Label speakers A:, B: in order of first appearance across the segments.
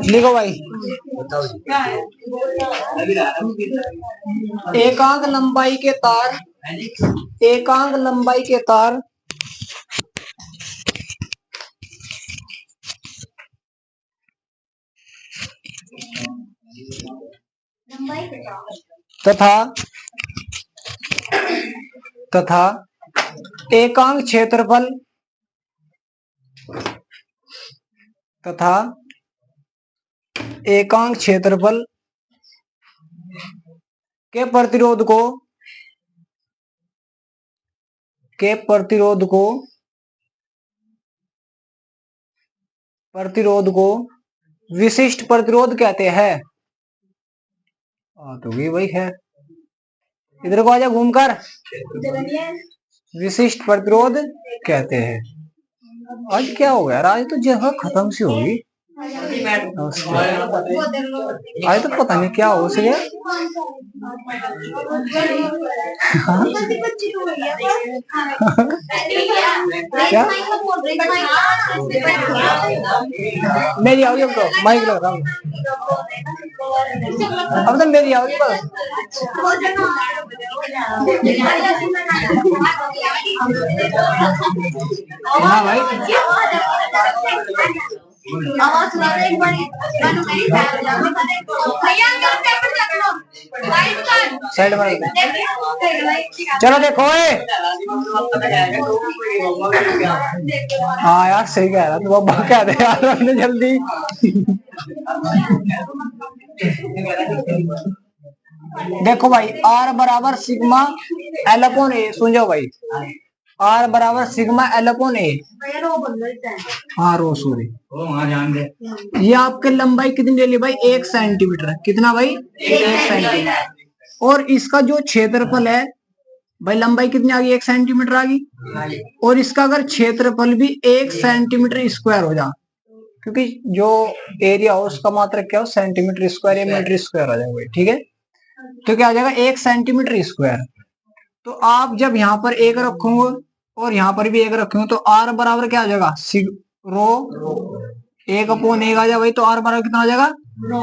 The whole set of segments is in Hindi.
A: लिखो भाई। एकांक लंबाई के तार, एकांक लंबाई के तार तथा तथा एकांक क्षेत्रफल तथा एकांक क्षेत्रफल के प्रतिरोध को विशिष्ट प्रतिरोध कहते हैं। तो ये वही है, इधर को आजा घूमकर। विशिष्ट प्रतिरोध कहते हैं। आज क्या हो गया, आज तो जगह खत्म सी होगी। आज तो पता नहीं क्या हो गया। क्या मेरी आओगी अब तो माइक लगा रहा हूँ, अब तो मेरी आओगी बस। हाँ भाई आवाज सुना दे एक बारी। साइड में चलो देखो। हाँ यार सही कह रहा तू, अब कह दे यार अपने जल्दी। देखो भाई R बराबर सिग्मा L अपॉन A, सुन जाओ भाई। R बराबर सिग्मा L अपॉन A। हाँ रो सॉरी, ये आपके लंबाई कितनी ले ली भाई, 1 सेंटीमीटर। कितना भाई, 1 सेंटीमीटर। और इसका जो क्षेत्रफल है भाई, लंबाई कितनी आ गई, 1 सेंटीमीटर आ गई। और इसका अगर क्षेत्रफल भी 1 सेंटीमीटर स्क्वायर हो जा, क्योंकि जो एरिया हो उसका मात्रक क्या हो, सेंटीमीटर स्क्वायर या मीटर स्क्वायर आ जाएगा। ठीक है, तो क्या आ जाएगा 1 सेंटीमीटर स्क्वायर। तो आप जब यहाँ पर 1 रखोगे और यहाँ पर भी 1 रखेंगे तो R बराबर क्या आ जाएगा, रो 1 अपॉन 1 आ जाएगा भाई। तो R बराबर कितना आ जाएगा, रो।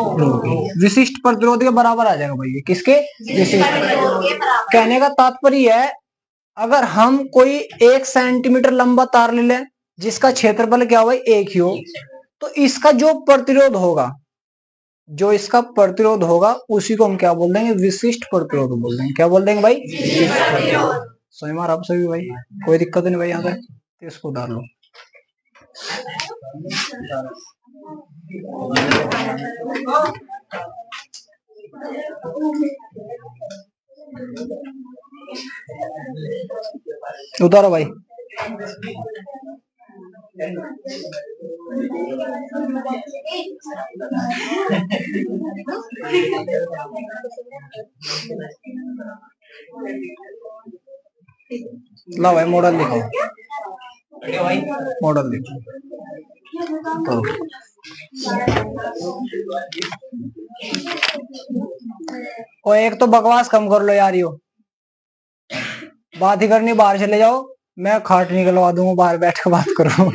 A: विशिष्ट प्रतिरोध के बराबर आ जाएगा भाई। किसके, विशिष्ट। कहने का तात्पर्य है, अगर हम कोई 1 सेंटीमीटर लंबा तार ले लें जिसका क्षेत्रफल क्या हो भाई, 1 ही हो, तो इसका जो प्रतिरोध होगा, जो इसका प्रतिरोध होगा उसी को हम क्या बोल देंगे, विशिष्ट प्रतिरोध बोल देंगे। क्या बोल देंगे भाई, समझ में आप सभी भाई, कोई दिक्कत नहीं भाई। यहाँ पे तो इसको डाल लो। उतारो भाई। ला भाई मॉडल लिखो, मॉडल लिखो। और एक तो बकवास कम कर लो यार, यो बात ही करनी, बाहर चले जाओ, मैं खाट निकलवा दूंगा, बाहर बैठ कर बात करो।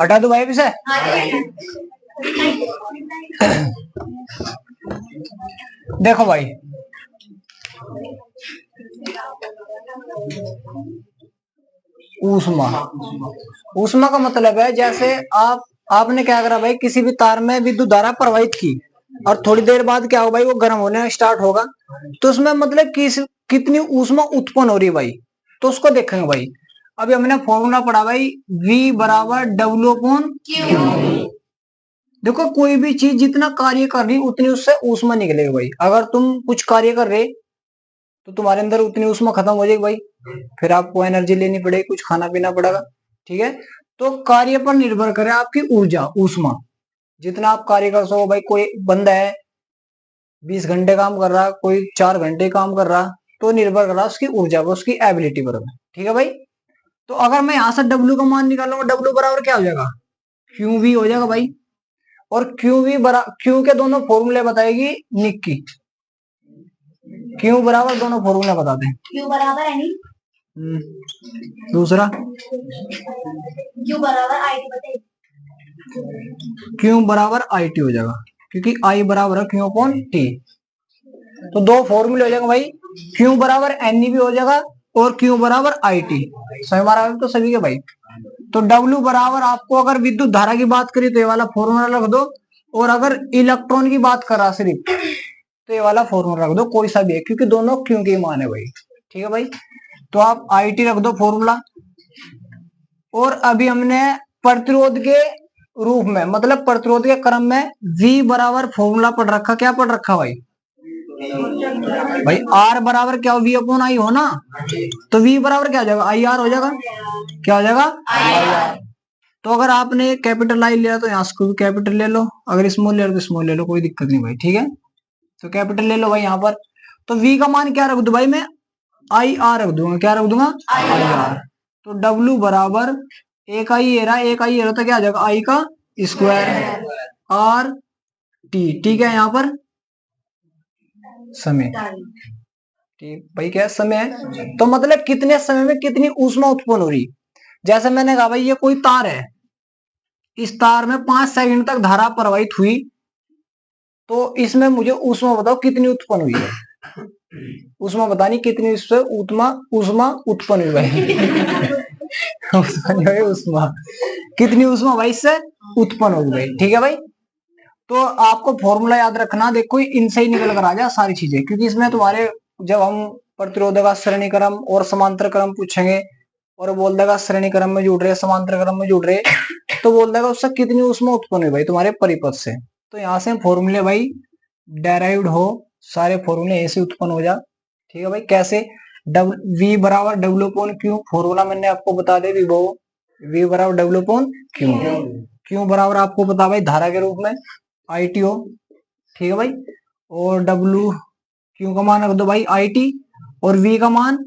A: हटा दो भाई इसे। देखो भाई, ऊष्मा, ऊष्मा का मतलब है जैसे आपने क्या करा भाई, किसी भी तार में विद्युत धारा प्रवाहित की और थोड़ी देर बाद क्या हो भाई, वो गर्म होने स्टार्ट होगा, तो उसमें मतलब कितनी ऊष्मा उत्पन्न हो रही है भाई, तो उसको देखेंगे भाई। अभी हमने फॉर्मूला पढ़ा भाई, V बराबर W अपॉन Q। देखो कोई भी चीज जितना कार्य कर रही उतनी उससे ऊष्मा निकलेगी भाई। अगर तुम कुछ कार्य कर रहे तो तुम्हारे अंदर उतनी ऊष्मा खत्म हो जाएगी भाई, फिर आपको एनर्जी लेनी पड़ेगी, कुछ खाना पीना पड़ेगा। ठीक है, तो कार्य पर निर्भर करे आपकी ऊर्जा, ऊष्मा। जितना आप कार्य कर सको भाई, कोई बंदा है 20 घंटे काम कर रहा, कोई 4 घंटे काम कर रहा, तो निर्भर कर रहा उसकी ऊर्जा पर, उसकी एबिलिटी पर। ठीक है भाई, तो अगर मैं यहां से डब्ल्यू का मान निकालूंगा, डब्ल्यू बराबर क्या हो जाएगा, क्यू वी हो जाएगा भाई। और क्यू के दोनों फॉर्मूले बताएगी निक्की। क्यू बराबर दोनों फॉर्मूले बताते हैं।
B: क्यू बराबर है नहीं,
A: दूसरा
B: क्यू बराबर आई बताइए,
A: क्यू बराबर आई टी हो जाएगा, क्योंकि आई बराबर है क्यू अपॉन टी। तो दो फॉर्मूले हो जाएंगे भाई, क्यू बराबर एन भी हो जाएगा और क्यू बराबर आई टी। सही हमारा तो सभी के भाई। तो डब्ल्यू बराबर आपको अगर विद्युत धारा की बात करें तो ये वाला फॉर्मूला रख दो, और अगर इलेक्ट्रॉन की बात करा सिर्फ तो ये वाला फॉर्मूला रख दो, कोई सा भी है, क्योंकि दोनों क्यू के मान है भाई। ठीक है भाई, तो आप आई टी रख दो फॉर्मूला। और अभी हमने प्रतिरोध के रूप में, मतलब प्रतिरोध के क्रम में V बराबर फॉर्मूला पढ़ रखा, क्या पढ़ रखा भाई, भाई R बराबर क्या हो, V अपॉन आई हो ना, तो V बराबर क्या हो जाएगा, आई आर हो जाएगा। क्या हो जाएगा, आई आर। तो अगर आपने कैपिटल आई लिया तो यहाँ से भी कैपिटल ले लो, अगर स्मॉल ले लो तो स्मॉल ले लो, कोई दिक्कत नहीं भाई। ठीक है, तो कैपिटल ले लो भाई यहाँ पर। तो V का मान क्या रख दू भाई, मैं आई आर रख दूंगा, क्या रख दूंगा, आई आर। तो W बराबर एक आई ए रहा, एक आई ए रहा, तो क्या आ जाएगा, आई का स्क्वायर आर टी। ठीक है, यहाँ पर समय, ठीक भाई, क्या समय है, तो मतलब कितने समय में कितनी ऊष्मा उत्पन्न हो रही। जैसे मैंने कहा भाई ये कोई तार है, इस तार में 5 सेकंड तक धारा प्रवाहित हुई, तो इसमें मुझे ऊष्मा बताओ कितनी उत्पन्न हुई है। ऊष्मा बतानी कितनी, इससे ऊष्मा उत्पन्न हुई भाई। ऊष्मा कितनी ऊष्मा भाई इससे उत्पन्न होगी भाई। ठीक है भाई, तो आपको फॉर्मूला याद रखना, देखो इनसे ही निकल कर आ जाए सारी चीजें, क्योंकि इसमें तुम्हारे जब हम प्रतिरोधक का श्रेणी क्रम और समांतर क्रम पूछेंगे, और बोल देगा श्रेणी क्रम में जुड़ रहे, समांतर क्रम में जुड़ रहे, तो बोल देगा उससे कितनी ऊष्मा उत्पन्न हुई भाई तुम्हारे परिपथ से। तो यहाँ से फॉर्मूले भाई डेराइव्ड हो, सारे फॉर्मूले ऐसे उत्पन्न हो जा। ठीक है भाई, कैसे, V बराबर डब्ल्यू अपॉन क्यू, फॉर्मूला मैंने आपको बता दे विभव, V बराबर डब्ल्यू अपॉन क्यू। क्यू बराबर आपको बता भाई धारा के रूप में आई टी हो। ठीक है भाई, और डब्ल्यू क्यू का मान रख दो भाई आई टी, और V का मान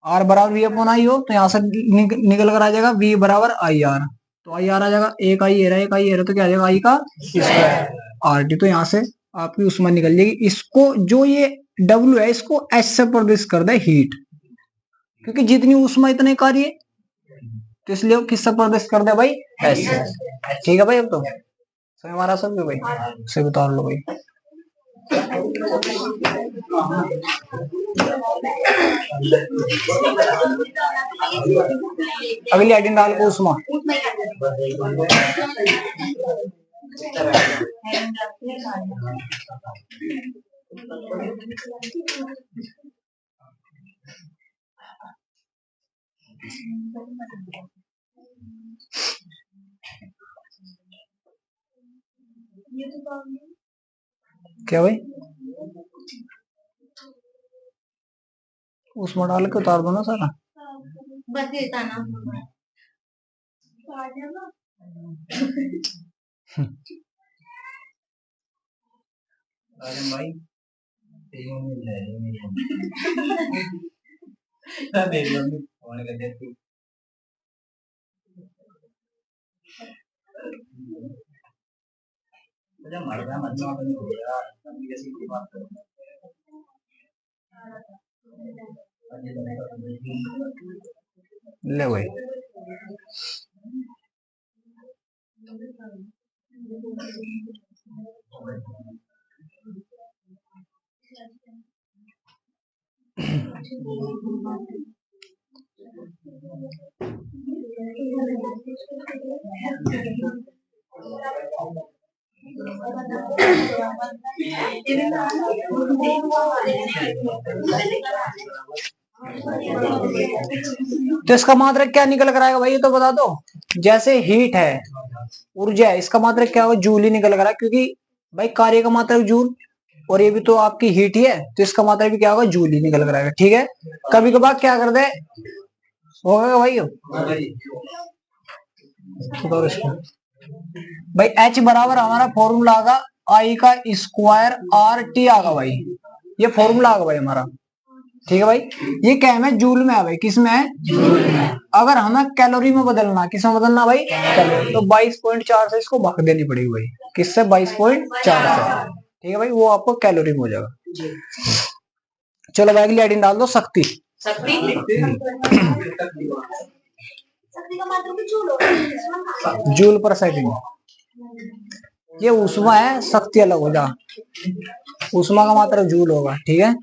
A: R बराबर V अपॉन आई हो, तो यहाँ से निकल कर आ जाएगा V बराबर आई आर। तो आई आर आ जाएगा, एक आई ए रहा, एक आई ए रहा, तो क्या आ जाएगा, आई का स्क्वायर आर टी। तो यहाँ से आपकी ऊष्मा निकल जाएगी। इसको जो ये W है इसको एच से प्रदर्शित कर दे हीट, क्योंकि जितनी ऊष्मा इतने कार्य, तो इसलिए वो किससे प्रदर्शित कर दे भाई, एच से। ठीक है भाई, अब तो सही हमारा सब भाई, से बता लो भाई। अगली आइटम डाल को ऊष्मा, क्या भाई, ऊष्मा डाल के उतार दो ना सारा,
B: बस देता ना।
A: अरे भाई ले भाई, तो इसका मात्रक क्या निकल कर आएगा भाई, ये तो बता दो। जैसे हीट है, ऊर्जा है, इसका मात्रक क्या होगा, जूल ही निकल कर रहा है, क्योंकि भाई कार्य का मात्रक जूल और ये भी तो आपकी हीट ही है, तो इसका मात्रक भी क्या होगा, जूल ही निकल कर आएगा। ठीक है, कभी कभार क्या कर दे होगा भाई भाई H बराबर हमारा फॉर्मूला आगा I का स्क्वायर RT आगा भाई, ये फॉर्मूला आगा भाई हमारा। ठीक है भाई, ये क्या है, जूल में है भाई, किस में है, जूल में। अगर हमें कैलोरी में बदलना, किस में बदलना भाई, कैलोरी, तो 22.4 से इसको भाग देनी पड़ेगी भाई, किससे, 22.4 से। ठीक है भाई, वो आपको कैलोरी में हो जाएगा। चलो भाई अगली हेडिंग डाल दो, शक्ति।
B: शक्ति का मात्रक भी जूल होगा,
A: जूल पर सेकंड, ये ऊष्मा है, शक्ति अलग हो जा, ऊष्मा का मात्रक जूल होगा। ठीक है,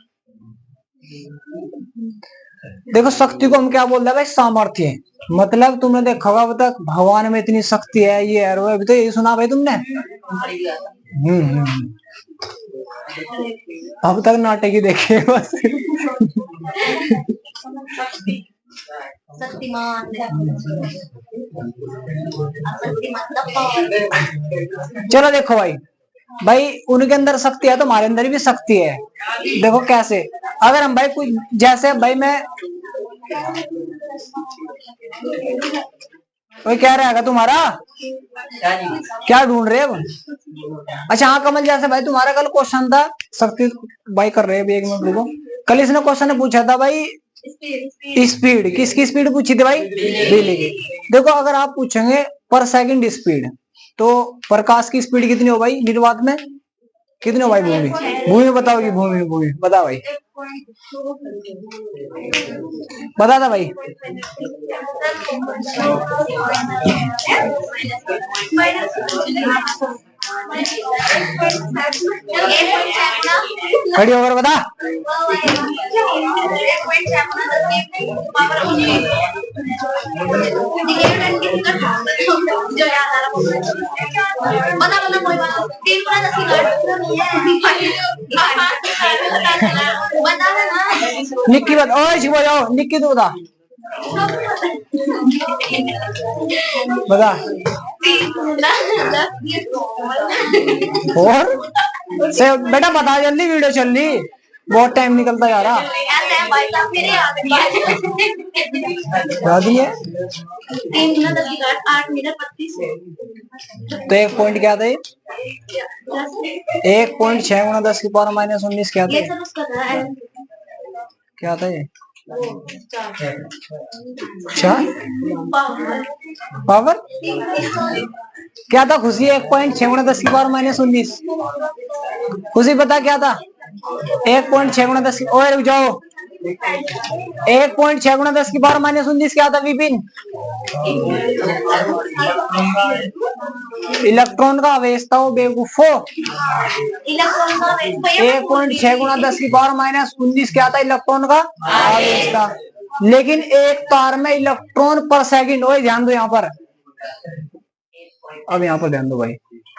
A: देखो शक्ति को हम क्या बोलते हैं भाई, सामर्थ्य। मतलब तुमने देखा होगा अब तक भगवान में इतनी शक्ति है, ये है वो है, अभी तो यही सुना भाई तुमने। अब तक नाटक ही देखे बस।
B: शक्तिमान,
A: चलो देखो भाई, भाई उनके अंदर शक्ति है तो हमारे अंदर भी शक्ति है। देखो कैसे, अगर हम भाई कुछ, जैसे भाई मैं कोई कह रहा है तुम्हारा क्या ढूंढ रहे हो। अच्छा हाँ कमल, जैसे भाई तुम्हारा कल क्वेश्चन था, शक्ति भाई कर रहे हैं, एक मिनट रुको। कल इसने क्वेश्चन पूछा था भाई, स्पीड, किसकी स्पीड पूछी थी भाई, बिजली की। देखो अगर आप पूछेंगे पर सेकंड स्पीड, तो प्रकाश की स्पीड कितनी हो भाई निर्वात में, कितनी हो भाई, भूमि, भूमि बताओगी, भूमि, भूमि बता भाई, बता था भाई। खड़ी होकर बता। निक्की बता, ओ जाओ निक्की तू बता, बता। और से बेटा बता जल्दी, वीडियो चल रही, बहुत टाइम निकलता जा रहा। याद ही है, तो 1 पॉइंट क्या था, 1.6 गुणा 10 की पावर -19 क्या था, क्या था ये, पावर क्या था खुशी, 1.6 गुणा 10 की पावर -19, खुशी पता क्या था, 1.6 गुणा 10 और रुक जाओ, 1.6 गुणा 10 की पावर -19 क्या था विपिन, इलेक्ट्रॉन का आवेश था वो बेवकूफो। 1.6 गुणा 10 की पावर -19 क्या था, इलेक्ट्रॉन का आवेश था। लेकिन एक तार में इलेक्ट्रॉन पर सेकंड, ओए ध्यान दो यहाँ पर, अब यहाँ पर ध्यान दो भाई,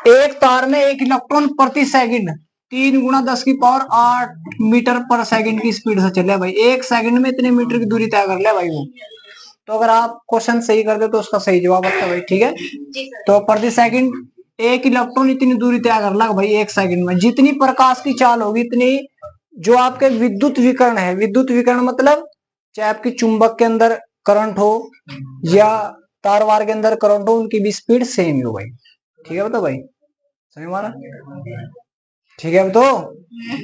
A: एक तार में एक इलेक्ट्रॉन प्रति सेकंड 3 गुणा 10 की पावर 8 मीटर पर सेकंड की स्पीड से चले भाई, एक सेकंड में इतने मीटर की दूरी तय कर ले भाई वो। तो अगर आप क्वेश्चन सही कर दे तो उसका सही जवाब आता है भाई। ठीक है, तो प्रति सेकंड एक इलेक्ट्रॉन इतनी दूरी तय कर लगा भाई एक सेकंड में। जितनी प्रकाश की चाल होगी इतनी जो आपके विद्युत विकर्ण है, विद्युत विकर्ण मतलब चाहे आपकी चुंबक के अंदर करंट हो या तारवार के अंदर करंट हो, उनकी भी स्पीड सेम ही हो भाई। ठीक है बताओ भाई, सही हमारा। ठीक है, तो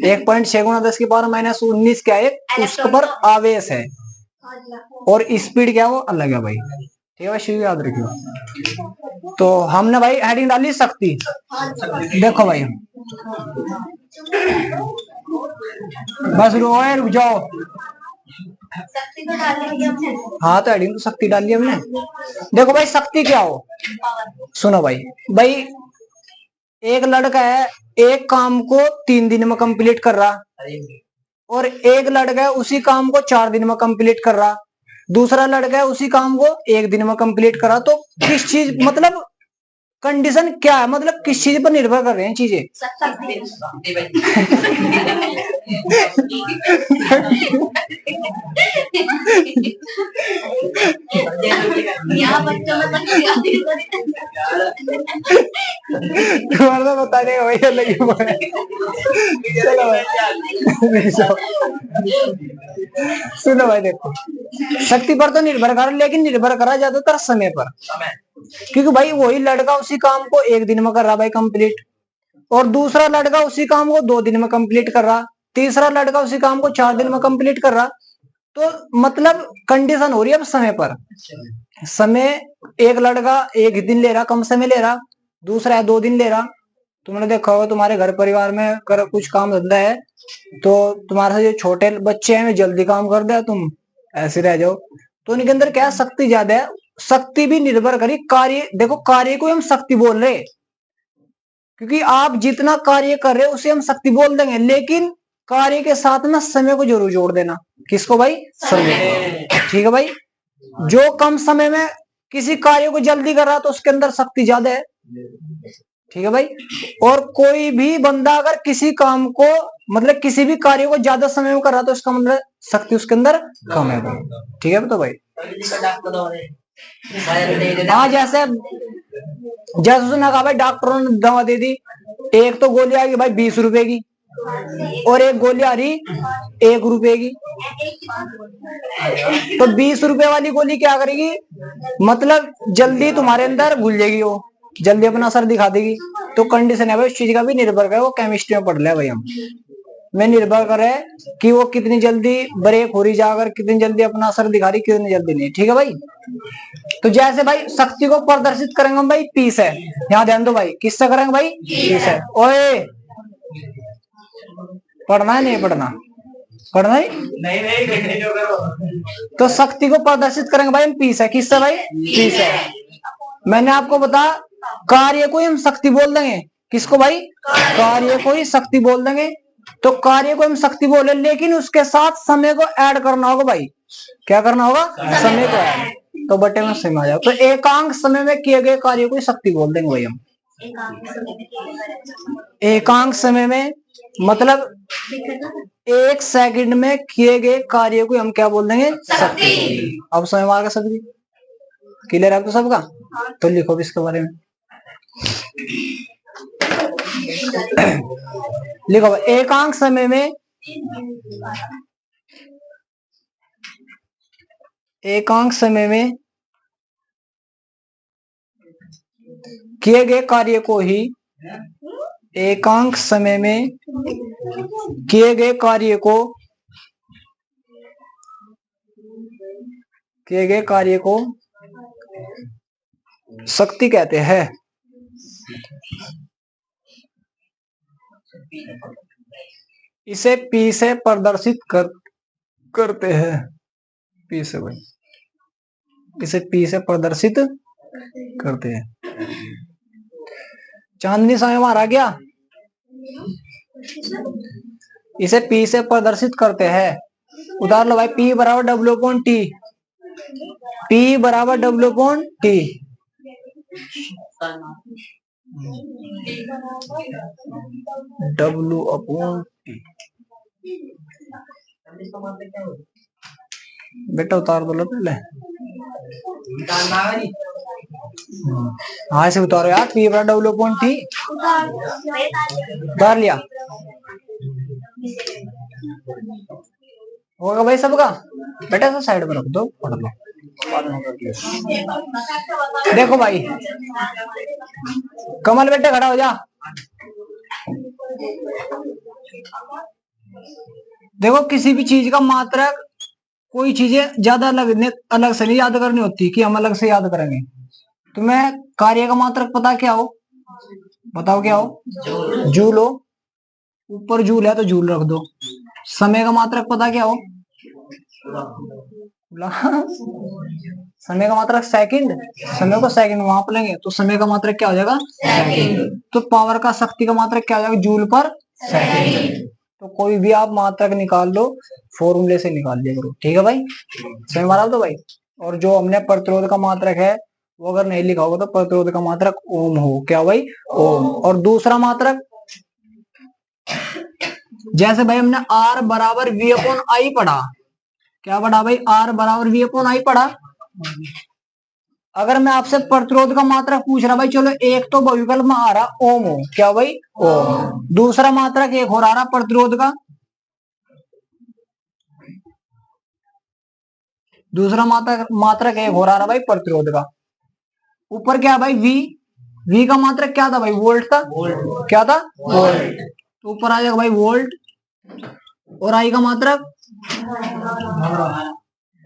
A: 1.6 गुणा 10 की पावर -19 क्या है, उसके पर आवेश है और स्पीड क्या वो अलग है भाई। ठीक है भाई, शिव याद रखियो। तो हमने भाई हेडिंग डाली शक्ति। देखो भाई बस रुक जाओ, हाँ तो हेडिंग तो शक्ति डाली हमने। देखो भाई शक्ति क्या हो, सुनो भाई, भाई एक लड़का है एक काम को 3 दिन में कंप्लीट कर रहा, और एक लड़का है उसी काम को 4 दिन में कंप्लीट कर रहा, दूसरा लड़का है उसी काम को 1 दिन में कंप्लीट करा। तो किस चीज मतलब कंडीशन क्या है, मतलब किस चीज पर निर्भर कर रहे हैं चीजें।
B: यहाँ बच्चों में
A: तुम्हारा तो बताने का भैया लगी हुआ है। चलो भाई सुनो भाई, देखो शक्ति पर तो निर्भर कर, लेकिन निर्भर करा ज्यादातर समय पर, क्योंकि भाई वही लड़का उसी काम को एक दिन में कर रहा भाई कंप्लीट, और दूसरा लड़का उसी काम को 2 दिन में कंप्लीट कर रहा, तीसरा लड़का उसी काम को 4 दिन में कंप्लीट कर रहा। तो मतलब कंडीशन हो रही है अब समय पर। समय एक लड़का 1 दिन ले रहा, कम समय ले रहा, दूसरा है 2 दिन ले रहा। तुमने देखा होगा तुम्हारे घर परिवार में अगर कुछ काम धंधा है तो तुम्हारे से जो छोटे बच्चे हैं वे जल्दी काम कर दे, तुम ऐसे रह जाओ। तो उनके अंदर क्या शक्ति ज्यादा है। शक्ति भी निर्भर करी कार्य, देखो कार्य को हम शक्ति बोल रहे, क्योंकि आप जितना कार्य कर रहे हो उसे हम शक्ति बोल देंगे, लेकिन कार्य के साथ में समय को जरूर जोड़ देना। किसको भाई? समय। ठीक है भाई, जो कम समय में किसी कार्य को जल्दी कर रहा तो उसके अंदर शक्ति ज्यादा है। ठीक है भाई, और कोई भी बंदा अगर किसी काम को मतलब किसी भी कार्य को ज्यादा समय में कर रहा तो उसका मतलब शक्ति उसके अंदर कम है भाई। ठीक है तो भाई हाँ, जैसे जैसे उसने कहा भाई डॉक्टरों ने दवा दे दी, एक तो गोली आ गई भाई 20 रुपए की और एक गोली आ रही 1 रुपए की। तो 20 रुपए वाली गोली क्या करेगी, मतलब जल्दी तुम्हारे अंदर घुल जाएगी, वो जल्दी अपना असर दिखा देगी। तो कंडीशन है भाई उस चीज का भी निर्भर करे, वो केमिस्ट्री में पढ़ लिया भाई हम में निर्भर करे कि वो कितनी जल्दी ब्रेक हो रही जाकर, कितनी जल्दी अपना असर दिखा रही, कितनी जल्दी नहीं। ठीक है भाई, तो जैसे भाई शक्ति को प्रदर्शित करेंगे हम भाई पी से, यहाँ ध्यान दो भाई, किससे करेंगे भाई? पी से। ओए पढ़ना है नहीं पढ़ना? पढ़ना ही नहीं। तो शक्ति को प्रदर्शित करेंगे भाई हम पी से, किससे भाई? पी से। मैंने आपको बता कार्य को हम शक्ति बोल देंगे। किसको भाई? कार्य को ही शक्ति बोल देंगे। तो कार्य को हम शक्ति बोले, लेकिन उसके साथ समय को ऐड करना होगा भाई। क्या करना होगा? समय को ऐड। तो बटे में समय आ जाओ। तो एकांक समय में किए गए कार्य को शक्ति बोल देंगे भाई हम। एकांक समय में मतलब 1 सेकंड में किए गए कार्य को हम क्या बोल देंगे? शक्ति। अब समय मार का सब्जी क्लियर है तो सबका? तो लिखो भी इसके बारे में। लिखो एकांक समय में किए गए कार्य को ही एकांक समय में किए गए कार्य को शक्ति कहते हैं। इसे पी से प्रदर्शित करते हैं। पी से भाई इसे पी से प्रदर्शित करते हैं। चांदनी समय मारा गया, इसे पी से प्रदर्शित करते हैं। उतार लो भाई, पी बराबर डब्ल्यू अपॉन टी। पी बराबर W upon T. W upon T. बेटा उतार दो पहले। हाँ से उतारो यार, पी बराबर डब्ल्यू अपॉन टी। उतार लिया होगा भाई सबका? बेटा तो साइड में रख दो, पढ़ लो। देखो भाई कमल बेटे खड़ा हो जा। देखो किसी भी चीज का मात्रक, कोई चीजें ज्यादा अलग से नहीं याद करनी होती कि हम अलग से याद करेंगे। तुम्हें कार्य का मात्रक पता क्या हो? बताओ क्या हो? जूल हो। ऊपर जूल है तो जूल रख दो। समय का मात्रक पता क्या हो? समय का मात्रक सेकंड। समय को सेकंड में माप लेंगे तो समय का मात्रक क्या हो जाएगा? सेकंड। तो पावर का, शक्ति का मात्रक क्या हो जाएगा? जूल पर सेकंड। तो कोई भी आप मात्रक निकाल लो, फॉर्मूले से निकाल लिया करो। ठीक है भाई, समय मारा तो भाई। और जो हमने प्रतिरोध का मात्रक है वो अगर नहीं लिखा होगा तो प्रतिरोध का मात्रक ओम हो। क्या भाई? ओम। और दूसरा मात्रक, जैसे भाई हमने R बराबर V अपॉन आई पढ़ा, क्या पढ़ा भाई? R बराबर V अपॉन आई पढ़ा। अगर मैं आपसे प्रतिरोध का मात्रक पूछ रहा भाई, चलो एक तो बहुविकल्प में आ रहा ओम हो। क्या भाई? ओम। दूसरा मात्रक एक और आ रहा प्रतिरोध का, दूसरा मात्रक एक और आ रहा भाई प्रतिरोध का। ऊपर क्या भाई? V का मात्रक क्या था भाई? वोल्ट था। क्या था? वोल्ट। तो ऊपर आ जाएगा भाई वोल्ट। और आई का मात्रक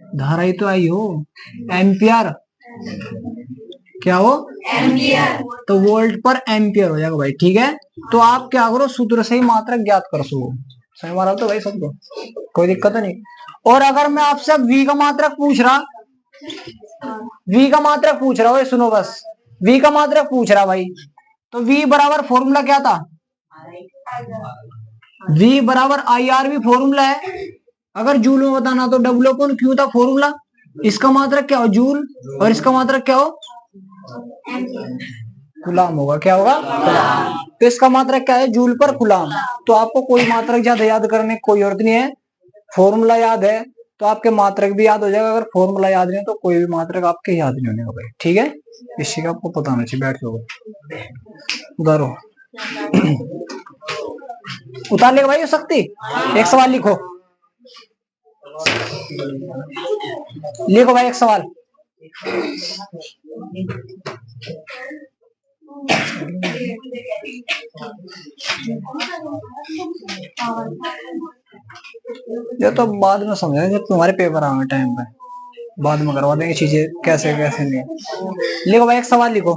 A: धारा ही तो आई हो, एम्पियर। क्या हो? एम्पियर। तो वोल्ट पर एम्पियर हो जाएगा भाई। ठीक है, तो आप क्या करो, सूत्र से ही मात्रक ज्ञात कर सको। सही मारा तो भाई सबको, कोई दिक्कत नहीं। और अगर मैं आपसे V का मात्रक पूछ रहा, V का मात्रक पूछ रहा हो, सुनो बस, V का मात्रक पूछ रहा भाई, तो V बराबर फॉर्मूला क्या था? V बराबर IR भी फॉर्मूला है। अगर जूल में बताना तो W अपॉन Q था फॉर्मूला। इसका मात्रक क्या हो? जूल। और इसका मात्रक क्या हो? गुलाम होगा। क्या होगा? गुलाम। तो इसका मात्रक क्या है? जूल पर गुलाम। तो आपको कोई मात्रक ज्यादा याद करने की कोई जरूरत नहीं है, फॉर्मूला याद है तो आपके मात्रक भी याद हो जाएगा। अगर फॉर्मूला याद नहीं है तो कोई भी मात्रक आपके याद नहीं होने का भाई। ठीक है, इस चीज का आपको पता होना चाहिए। बैठ जाओ, उतारो। उतार लेगा भाई शक्ति। एक सवाल लिखो, लिखो भाई एक सवाल। ये तो बाद में समझेंगे जब तुम्हारे पेपर आएंगे टाइम पे, बाद में करवा देंगे चीजें कैसे कैसे नहीं। लिखो भाई एक सवाल लिखो।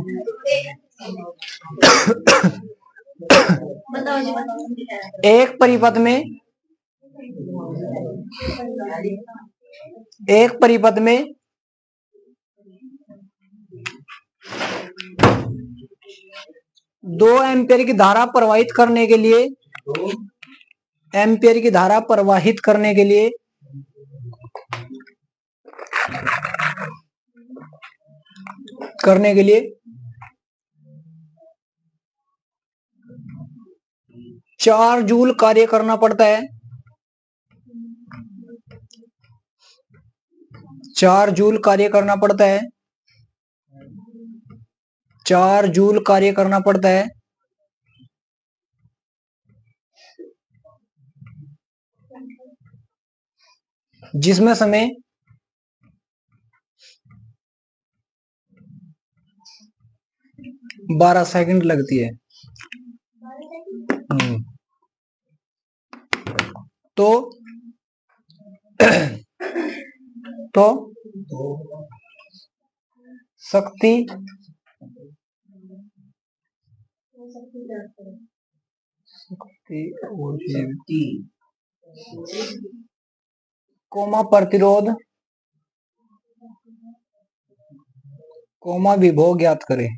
A: एक परिपथ में, एक परिपथ में 2 एम्पियर की धारा प्रवाहित करने के लिए, एम्पियर की धारा प्रवाहित करने के लिए करने के लिए 4 जूल कार्य करना पड़ता है। 4 जूल कार्य करना पड़ता है। 4 जूल कार्य करना पड़ता है। जिसमें समय 12 सेकंड लगती है। तो शक्ति कोमा प्रतिरोध कोमा विभव ज्ञात करें।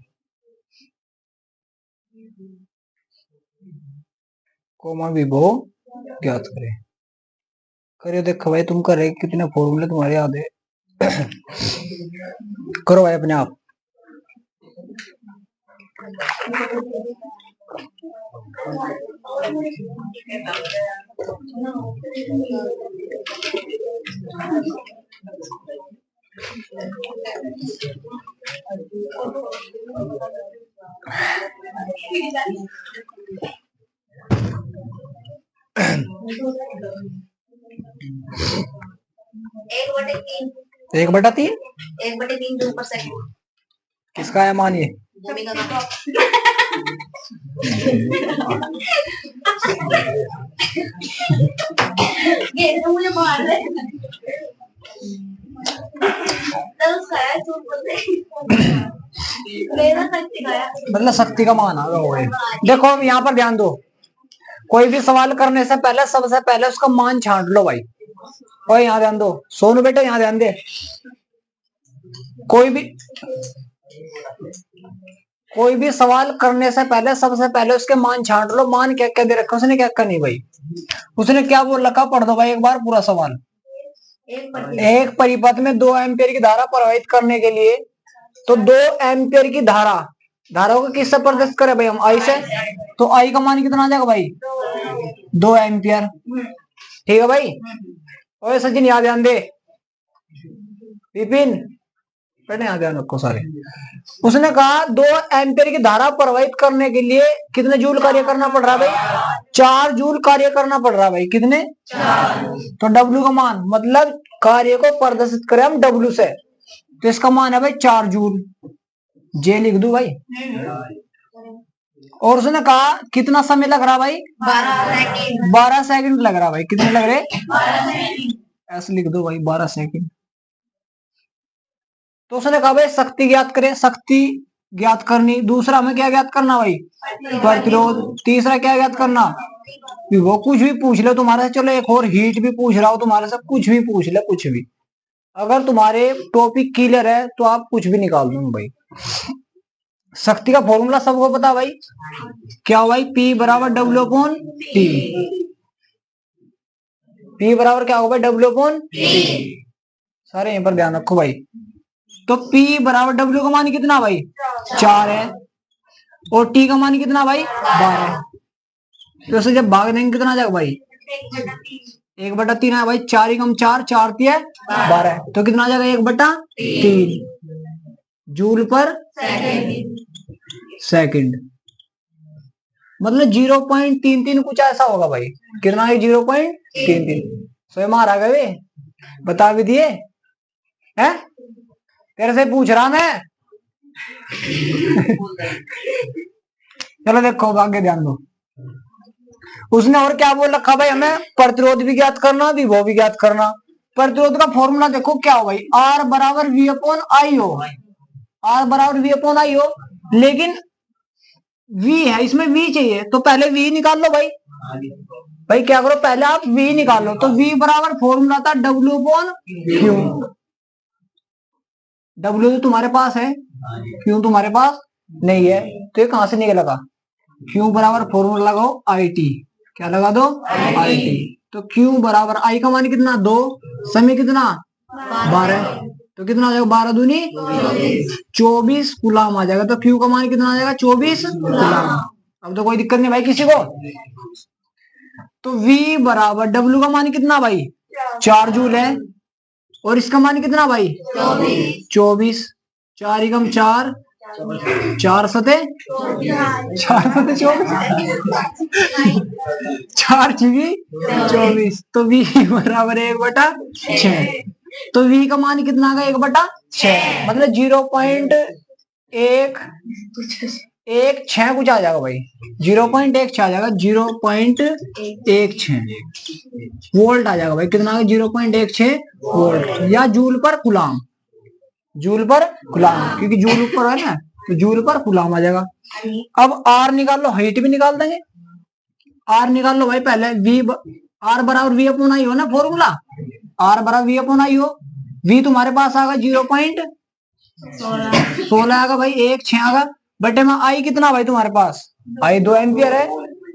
A: कोमा विभव ज्ञात करें। करो देखो भाई, तुम कर रहे कितने फॉर्मूले तुम्हारे याद है। करो भाई अपने आप। एक बटा तीन
B: 1/3 जूल पर सेकंड
A: किसका है मानिए?
B: भूमिका का। ये तो मुझे मार रहे
A: मतलब शक्ति का मान आ गया। देखो अब यहाँ पर ध्यान दो, कोई भी सवाल करने से पहले सबसे पहले उसका मान छांट लो भाई। और यहाँ ध्यान दो, सोनू बेटा यहाँ ध्यान दे। कोई भी सवाल करने से पहले सबसे पहले उसके मान छांट लो। मान क्या क्या दे रखा उसने, क्या क्या नहीं भाई। उसने क्या बोल रखा, पढ़ दो भाई एक बार पूरा सवाल। एक परिपथ में 2 एम्पियर की धारा प्रवाहित करने के लिए तो 2 एम्पियर की धारा को किससे प्रदर्शित करें भाई हम? आई से। तो आई का मान कितना आ जाएगा भाई? 2 एम्पियर। ठीक है भाई। और सचिन याद ध्यान दे, विपिन पढ़ने आ ध्यान रखो सारे। उसने कहा 2 एम्पियर की धारा प्रवाहित करने के लिए कितने जूल कार्य करना पड़ रहा है भाई? 4 जूल कार्य करना पड़ रहा है भाई। कितने? 4। तो डब्ल्यू का मान, मतलब कार्य को प्रदर्शित करें हम डब्ल्यू से, तो इसका मान है भाई 4 जूल। जे लिख दू भाई। और उसने कहा कितना समय लग रहा भाई? 12 सेकंड लग रहा भाई। कितने लग रहे? 12 सेकंड। ऐसे लिख दो भाई, 12 सेकंड। तो उसने कहा भाई शक्ति ज्ञात करें। शक्ति ज्ञात करनी। दूसरा हमें क्या ज्ञात करना भाई? प्रतिरोध। तीसरा क्या ज्ञात करना? वो कुछ भी पूछ ले तुम्हारे से, चलो एक और हीट भी पूछ रहा हो तुम्हारे से, कुछ भी पूछ ले, कुछ भी। अगर तुम्हारे टॉपिक क्लियर है तो आप कुछ भी निकाल दो भाई। शक्ति का फॉर्मूला सबको पता भाई, क्या भाई? P बराबर W/T। P बराबर क्या होगा? W/T। सारे यहीं पर ध्यान रखो भाई। तो P बराबर W का मान कितना भाई? 4 है। और T का मान कितना भाई? 12। तो इसे जब भाग देंगे कितना आ जाएगा भाई? 1/3 है भाई। 4 ही कम 4, 4 3 12। तो कितना आ जाएगा? 1/3 जूल पर सेकंड। मतलब 0.33 कुछ ऐसा होगा भाई। कितना है? 0.33। स्वयं आ रहा है, बता भी दिए है? तेरे से पूछ रहा मैं। चलो देखो आगे ध्यान दो। उसने और क्या बोल रखा भाई? हमें प्रतिरोध भी ज्ञात करना, विभव भी ज्ञात करना। प्रतिरोध का फॉर्मूला देखो क्या हो भाई? R बराबर V/I हो। R बराबर V/I हो, लेकिन V है, इसमें V चाहिए, तो पहले V निकाल लो भाई। भाई क्या करो, पहले आप V निकाल लो। तो V बराबर फॉर्मूला था W/Q। W तो तुम्हारे पास है, Q तुम्हारे पास नहीं है, तो ये कहां से निकलेगा? Q बराबर फॉर्मूला लगाओ IT। क्या लगा दो? IT। तो Q बराबर I का मान कितना? 2। समय कितना? 12। तो कितना आ जाएगा? 12 दूनी 24 गुलाम आ जाएगा। तो Q का मान कितना आ जाएगा? 24 गुलाम। अब तो कोई दिक्कत नहीं भाई किसी को। तो V बराबर W का मान कितना भाई? 4 जूल है। और इसका मान कितना भाई? 24। 4 एकम 4, 4 सते 24, 4 जीबी 24। तो V बराबर 1/6। तो V का मान कितना आ गया? 1/6। मतलब 0.116 कुछ आ जाएगा भाई। 0.16 आ जाएगा। 0.16 वोल्ट आ जाएगा भाई। कितना आ गया? 0.16 वोल्ट, या जूल पर कुलाम। जूल पर कुलाम, क्योंकि जूल ऊपर है ना, तो जूल पर कुलाम आ जाएगा। अब R निकाल लो, हाइट भी निकाल देंगे। R निकाल लो भाई पहले। R बराबर V/I हो ना फॉर्मूला। R बराबर V/I हो। V तुम्हारे पास आएगा 0.16 आएगा भाई। 1/6 आएगा। बटे में I कितना भाई तुम्हारे पास? I 2 एम्पियर है,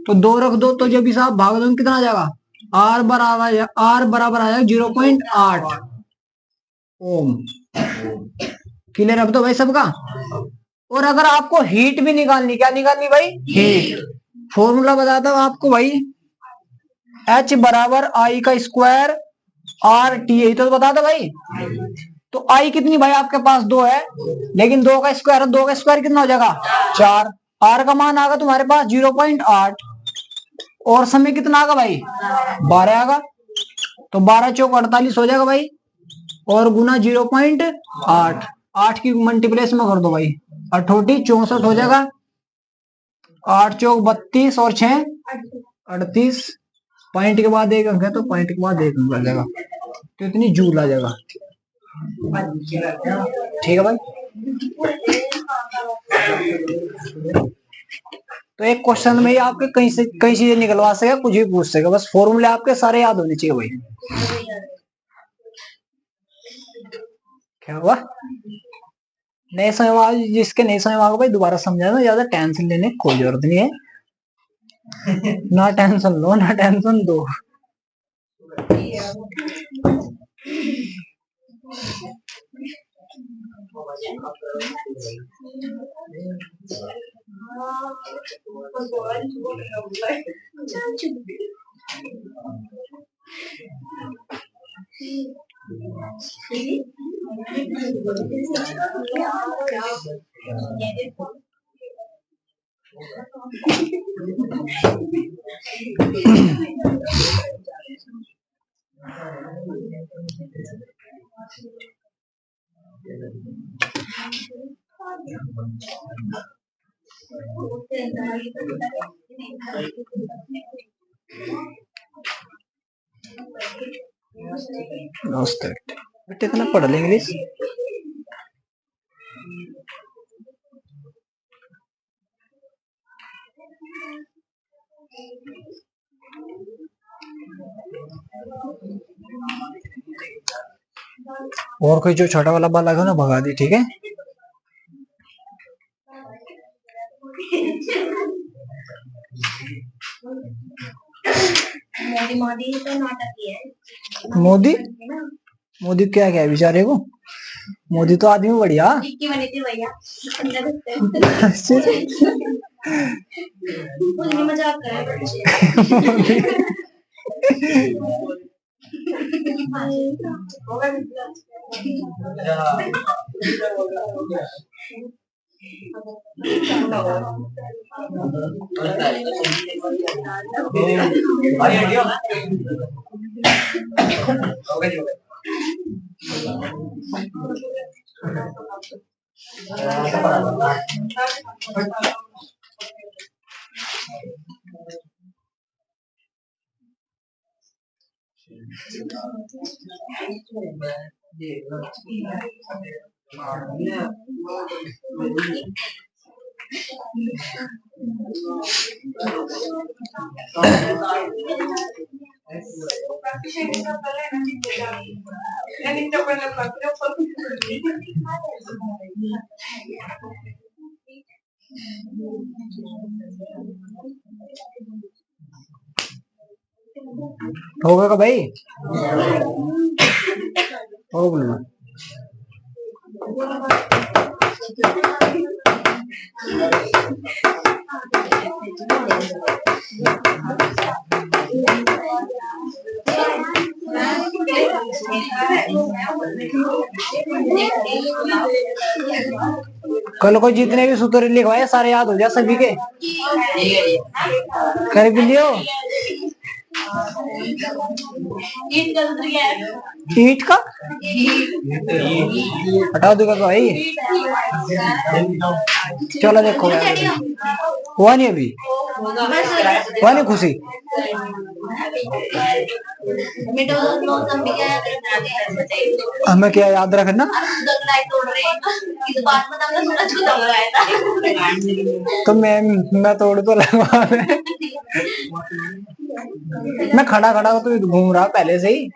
A: तो 2 रख दो। तो जब भी साहब भाग दो कितना आ जाएगा? R बराबर आ जाएगा 0.8 ओम। क्लियर अब तो भाई सबका। और अगर आपको हीट भी निकालनी, क्या निकालनी भाई? हीट। फॉर्मूला बताता हूं आपको भाई। H बराबर I का स्क्वायर RT, तो बता दो भाई। तो I कितनी भाई आपके पास? 2 है, लेकिन 2 का स्क्वायर है। 2 का स्क्वायर कितना हो जाएगा? 4। R का मान आएगा तुम्हारे पास 0.8। और समय कितना आएगा भाई? 12 आएगा। तो 12 चौक 48 हो जाएगा भाई। और गुना 0.8, 8 की मल्टीप्लेस में कर दो भाई। 8 64 हो जाएगा। 8 चौक 32 और 6 38। पॉइंट के बाद एक अंक है, तो पॉइंट के बाद एक अंक आ जाएगा। तो इतनी जूल आ जाएगा। ठीक है भाई। तो एक क्वेश्चन में आपके कहीं से कई चीजें निकलवा सके, कुछ भी पूछ सके, बस फॉर्मूले आपके सारे याद होने चाहिए भाई। क्या हुआ? नहीं समझ, जिसके नहीं समझ आएगा भाई दोबारा समझाना। ज्यादा टेंशन लेने की कोई जरूरत नहीं है। ना टेंशन लो ना टेंशन दो। बेटे इतना पढ़ ले इंग्लिश। और कोई जो छोटा वाला बाल लगा ना भगा दी, ठीक है।
B: मोदी तो नाटक ही है।
A: मोदी मोदी क्या क्या है बेचारे को। मोदी तो आदमी बढ़िया।
B: टिक्की बनी थी भैया। मजाक कर रहे
A: होगा भाई। हो बोलना। कल को जितने भी सूत्र लिखवाए सारे याद हो जाए सभी के। कर भी लियो। ईट का हटा दूंगा भाई। चलो देखो हुआ नहीं अभी, हुआ नहीं खुशी। हमें क्या याद रखना। तो मैं तोड़ तो लगा। मैं खड़ा खड़ा तो घूम रहा पहले से ही।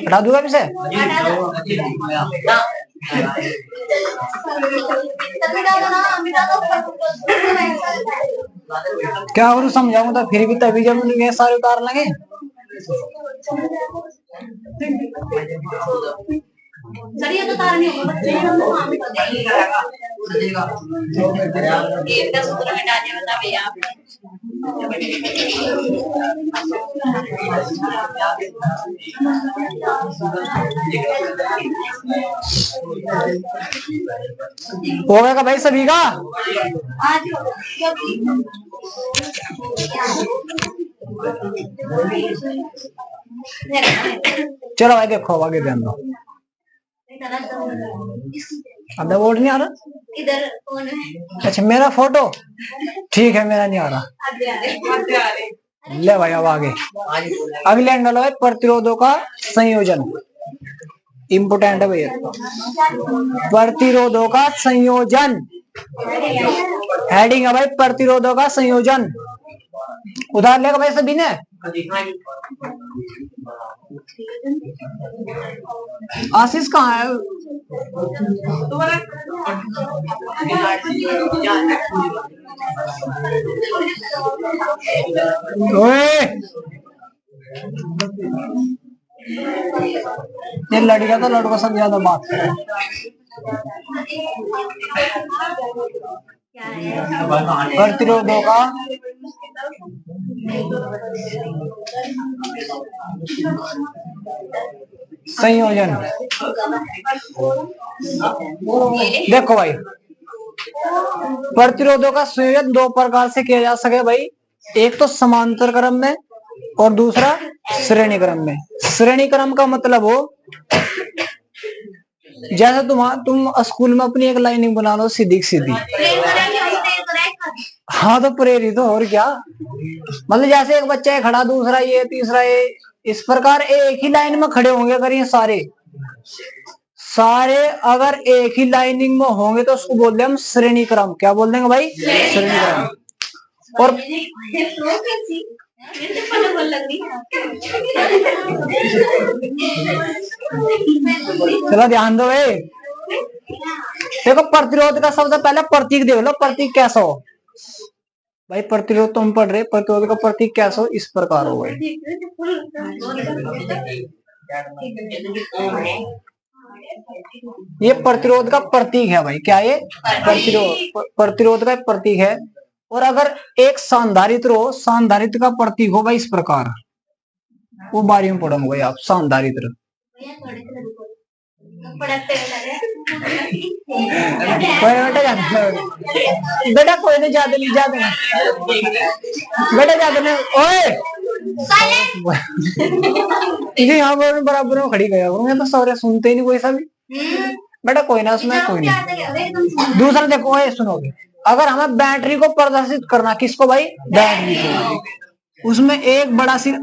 A: हटा दूंगा इसे। क्या और समझाऊं तो फिर भी तभी जब ये सारे उतार लेंगे।
B: सर ये तो तार नहीं होगा बच्चे हैं तो वहां पे एक का सूत्र हटा दिया बता भैया।
A: हो गया भाई सभी का।
B: आज
A: चलो भाई देखो आगे ध्यान दो। अब वोट नहीं आ रहा
B: इधर कौन है?
A: अच्छा मेरा फोटो ठीक है, मेरा नहीं आ रहा। ले भाई अब आगे अगले एंगल है प्रतिरोधों का संयोजन। इम्पोर्टेंट है भैया, प्रतिरोधों का संयोजन। हेडिंग है भाई प्रतिरोधों का संयोजन। उधार लेगा भाई सभी ने। आशीष कहाँ है? ये लड़का तो लड़कों से ज्यादा बात करे। प्रतिरोधों का संयोजन। देखो भाई, प्रतिरोधों का संयोजन दो प्रकार से किया जा सके भाई। एक तो समांतर क्रम में और दूसरा श्रेणी क्रम में। श्रेणी क्रम का मतलब हो, जैसे तुम स्कूल में अपनी एक लाइनिंग बना लो सीधी सीधी। हाँ तो प्रेरित हो, और क्या। मतलब जैसे एक बच्चा है खड़ा, दूसरा ये, तीसरा ये, इस प्रकार एक ही लाइन में खड़े होंगे अगर ये सारे सारे अगर एक ही लाइनिंग में होंगे तो उसको बोलते हैं हम श्रेणी क्रम। क्या बोल देंगे भाई? श्रेणी क्रम। और चलो ध्यान दो भाई। देखो प्रतिरोध का सबसे पहले प्रतीक देख लो, प्रतीक कैसा हो भाई। प्रतिरोध तुम पढ़ रहे, प्रतिरोध का प्रतीक कैसा हो, इस प्रकार हो गए। ये प्रतिरोध का प्रतीक है भाई। क्या ये? प्रतिरोध का प्रतीक है। और अगर एक सांधारित्र हो, सांधारित्र का प्रतीक हो भाई इस प्रकार। वो बारी में पढ़ोगे भाई आप, सांधारित्र। बेटा कोई नहीं, ज्यादा नहीं, ज्यादा नहीं बेटा, ज्यादा नहीं। ओए जी हाँ, बराबर में खड़ी गया करूँ, मैं तो सौरे सुनते ही नहीं कोई सा भी। बेटा कोई ना, उसमें कोई नहीं। दूसरा देखो, ये सुनोगे, अगर हमें बैटरी को प्रदर्शित करना, किसको भाई? बैटरी को। उसमें एक बड़ा सिरा,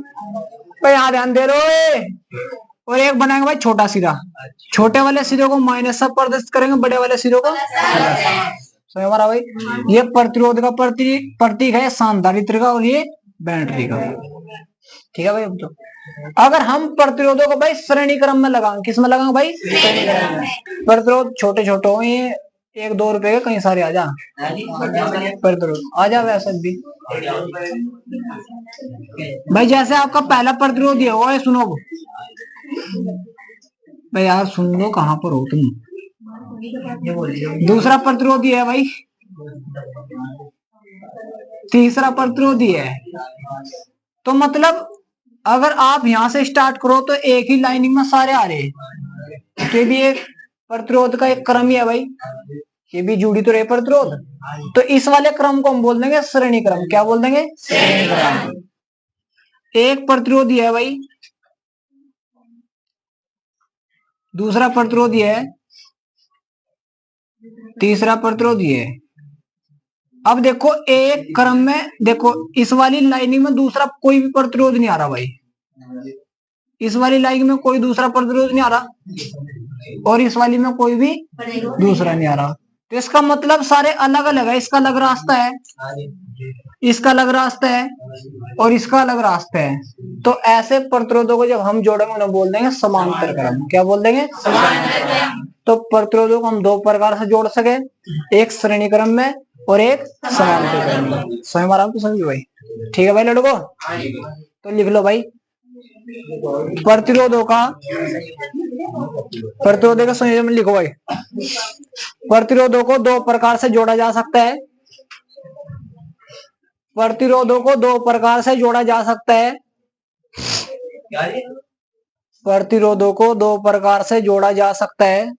A: यहाँ ध्यान दे रहे, और एक बनाएंगे भाई छोटा सिरा। छोटे वाले सिरे को माइनस से प्रदर्शित करेंगे, बड़े वाले सिरे को। हमारा भाई ये प्रतिरोध का प्रतीक है, सांधारित्र का, और ये बैटरी का। ठीक है भाई। अब तो अगर हम प्रतिरोधों को भाई श्रेणी क्रम में लगाएंगे, किस में लगाएंगे भाई? श्रेणी क्रम में। प्रतिरोध छोटे छोटे हो, ये 1-2 रुपए के कहीं सारे आ जा। प्रतिरोध आ जा वैसे भी भाई। जैसे आपका पहला प्रतिरोध है वो है, सुनो भाई यार, सुन लो, कहाँ पर हो तुम। दूसरा प्रतिरोधी है भाई, तीसरा प्रतिरोधी है। तो मतलब अगर आप यहां से स्टार्ट करो तो एक ही लाइनिंग में सारे आ रहे हैं। तो भी एक प्रतिरोध का एक क्रम ही है भाई, ये भी जुड़ी तो रहे प्रतिरोध। तो इस वाले क्रम को हम बोल देंगे श्रेणी क्रम। क्या बोल देंगे? श्रेणी क्रम। एक प्रतिरोधी है भाई, दूसरा प्रतिरोधी है, तीसरा प्रतिरोधी है। अब देखो एक क्रम में, देखो इस वाली लाइनिंग में दूसरा कोई भी प्रतिरोध नहीं आ रहा भाई। इस वाली लाइन में कोई दूसरा प्रतिरोध नहीं आ रहा, और इस वाली में कोई भी दूसरा नहीं आ रहा। तो इसका मतलब सारे अलग अलग है। इसका अलग रास्ता है, इसका अलग रास्ता है, और इसका अलग रास्ता है। तो ऐसे प्रतिरोधों को जब हम जोड़ेंगे उन्हें बोल देंगे समांतर क्रम। क्या बोल देंगे? तो प्रतिरोधों को हम दो प्रकार से जोड़ सके, एक श्रेणी क्रम में और एक समांतर क्रम में। समझ मारा तो समझो भाई। ठीक है भाई लड़को, तो लिख लो भाई, प्रतिरोधों का संयोजन में लिखो भाई। प्रतिरोधों को दो प्रकार से जोड़ा जा सकता है, प्रतिरोधों को दो प्रकार से जोड़ा जा सकता है। प्रतिरोधों को दो प्रकार से जोड़ा जा सकता है।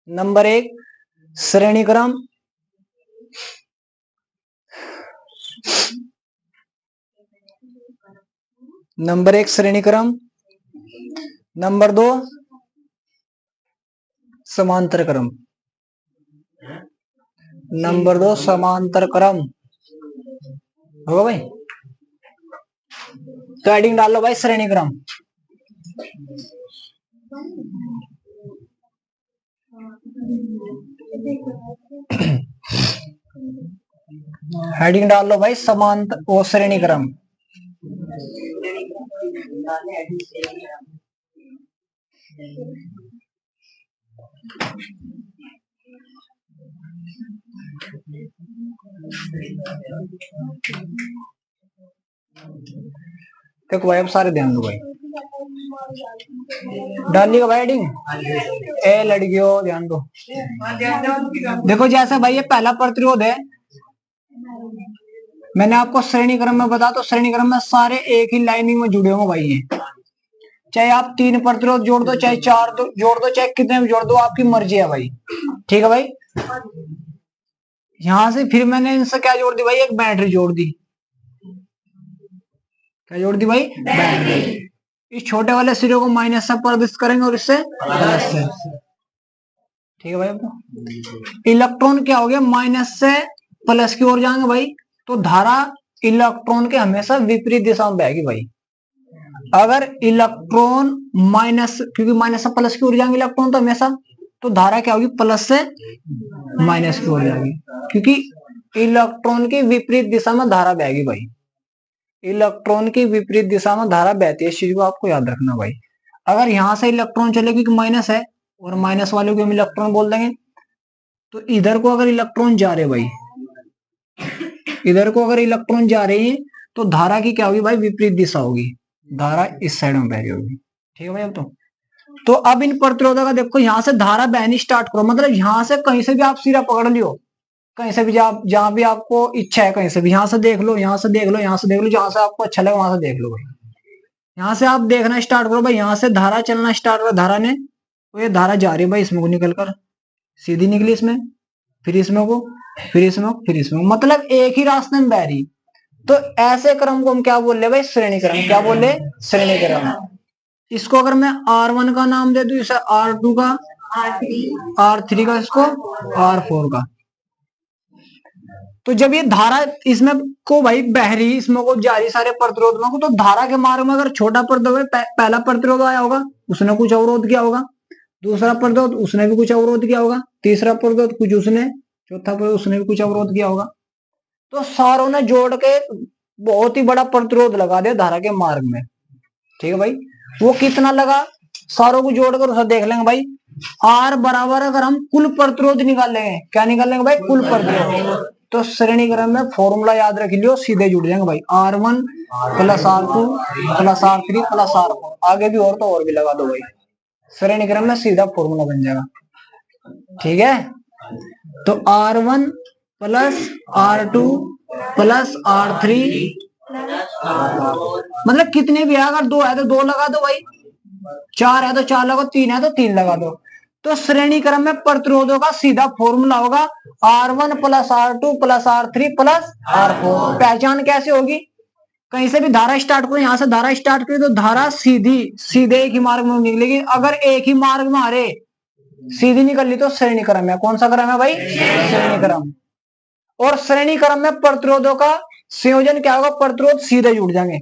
A: नंबर 1 श्रेणी क्रम, नंबर 1 श्रेणी क्रम, नंबर 2 समांतर क्रम, नंबर 2 समांतर क्रम। होगा भाई? तो हेडिंग डाल लो भाई श्रेणी क्रम। हेडिंग डाल लो भाई समांतर वो श्रेणी क्रम। देखो भाई अब सारे ध्यान दो भाई, डालिएगा भाई हेडिंग। ए लड़कियों ध्यान दो। देखो जैसे भाई ये पहला प्रतिरोध है, मैंने आपको श्रेणी क्रम में बताया, तो श्रेणी क्रम में सारे एक ही लाइनिंग में जुड़े होंगे भाई। ये चाहे आप 3 प्रतिरोध जोड़ दो, चाहे 4 जोड़ दो, चाहे कितने भी जोड़ दो, आपकी मर्जी है भाई। ठीक है भाई। यहां से फिर मैंने इनसे क्या जोड़ दी भाई, एक बैटरी जोड़ दी। क्या जोड़ दी भाई, बैटरी। इस छोटे वाले सिरे को माइनस से प्रवेश करेंगे और इससे प्लस से। ठीक है भाई। इलेक्ट्रॉन क्या हो गया, माइनस से प्लस की ओर जाएंगे भाई, तो धारा इलेक्ट्रॉन के हमेशा विपरीत दिशा में बहेगी भाई। अगर इलेक्ट्रॉन माइनस, क्योंकि माइनस से प्लस की ओर जाएंगे इलेक्ट्रॉन तो हमेशा, तो धारा क्या होगी, प्लस से माइनस की ओर जाएगी, क्योंकि इलेक्ट्रॉन की विपरीत दिशा में धारा बहेगी भाई। इलेक्ट्रॉन की विपरीत दिशा में धारा बहती है, इस चीज को आपको याद रखना भाई। अगर यहां से इलेक्ट्रॉन चले, क्योंकि माइनस है और माइनस वाले को हम इलेक्ट्रॉन बोल देंगे, तो इधर को अगर इलेक्ट्रॉन जा रहे भाई, इधर को अगर इलेक्ट्रॉन जा रहे हैं, तो धारा की क्या होगी भाई, विपरीत दिशा होगी, धारा इस साइड में बह रही होगी। ठीक है भाई। अब तो अब इन प्रतिरोधों का देखो, यहां से धारा बहनी स्टार्ट करो, मतलब यहां से कहीं से भी आप सिरा पकड़ लियो, कहीं से भी जहां भी आपको इच्छा है, कहीं से भी, यहां से देख लो, यहां से देख लो, यहां से देख लो, जहां से आपको अच्छा लगे वहां से देख लो भाई। यहां से आप देखना स्टार्ट करो भाई, यहां से धारा चलना स्टार्ट करो, धारा ने, तो ये धारा जा रही है भाई, इसमें को निकल कर सीधी निकली, इसमें फिर इसमें को, फिर इसमें, फिर इसमें, मतलब एक ही रास्ते में बह रही। तो ऐसे क्रम को हम क्या बोल रहे भाई, श्रेणी क्रम। क्या बोल रहे, श्रेणी क्रम। इसको अगर मैं R1 का नाम दे दूं, इसे R2 का, R3 का, इसको R4 का, तो जब ये धारा इसमें को भाई बह रही, इसमें को जा रही सारे प्रतिरोधों को, तो धारा के मार्ग में अगर छोटा प्रतिरोध, पहला प्रतिरोध आया होगा, उसने कुछ अवरोध किया होगा, दूसरा प्रतिरोध उसने भी कुछ अवरोध किया होगा, तीसरा प्रतिरोध कुछ उसने, चौथा प्रतिरोध उसने भी कुछ अवरोध किया होगा, तो सारों ने जोड़ के बहुत ही बड़ा प्रतिरोध लगा दिया धारा के मार्ग में। ठीक है भाई। वो कितना लगा, सारों को जोड़कर उसे देख लेंगे भाई। R बराबर, अगर हम कुल प्रतिरोध निकालेंगे, क्या निकालेंगे भाई, कुल प्रतिरोध, तो श्रेणी क्रम में फॉर्मूला याद रख लियो, सीधे जुड़ जाएंगे भाई, R1 plus R2 plus R3 plus R4। आगे भी और तो और भी लगा दो भाई, श्रेणी क्रम में सीधा फॉर्मूला बन जाएगा। ठीक है। तो R1 plus R2 plus R3, मतलब कितने भी है, अगर 2 है तो 2 लगा दो भाई, 4 है तो 4 लगाओ, 3 है तो 3 लगा दो। तो श्रेणी क्रम में प्रतिरोधों का सीधा फॉर्मूला होगा R1 plus R2 plus R3 plus R4। पहचान कैसे होगी, कहीं से भी धारा स्टार्ट करो, यहां से धारा स्टार्ट करें, तो धारा सीधे एक ही मार्ग में निकलेगी। अगर एक ही मार्ग में आ रहे, सीधी निकल ली, तो श्रेणी क्रम है। कौन सा क्रम है भाई, श्रेणी क्रम। और श्रेणी क्रम में प्रतिरोधों का संयोजन क्या होगा, प्रतिरोध सीधे जुड़ जाएंगे,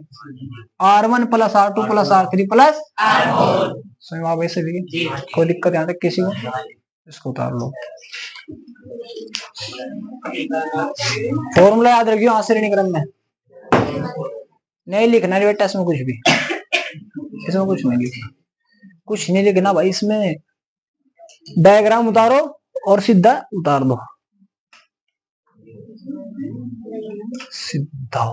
A: R1 plus R2 plus R3 plus R4। समझ भाई सभी, कोई दिक्कत यहाँ तक किसी को, इसको उतार लो। फॉर्मूला याद रखियो, हाँ श्रेणी क्रम में नहीं लिखना रे बेटा, इसमें कुछ भी, इसमें कुछ नहीं लिखना, कुछ नहीं लिखना भाई, इसमें डायग्राम उतारो और सीधा उतार दो, सीधा।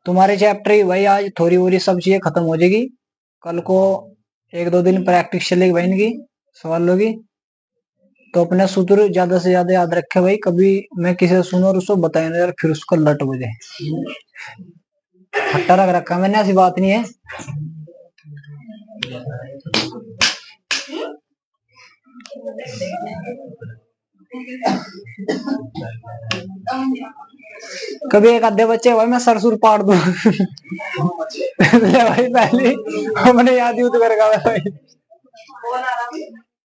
A: तुम्हारे चैप्टर भाई आज थोड़ी वोड़ी सब चीजें खत्म हो जाएगी, कल को 1-2 दिन प्रैक्टिस चलेगी भाई इनकी सवालों की। तो अपने सूत्र ज्यादा से ज्यादा याद रखे भाई, कभी मैं किसी से सुनो और उसको बताए ना यार, फिर उसका लट हो जाए। हट्टा रख रखा मैंने, ऐसी बात नहीं है। कभी एक आधे बच्चे भाई मैं सरसुर पाड़ दूं भाई, पहले हमने याद यूज कर भाई,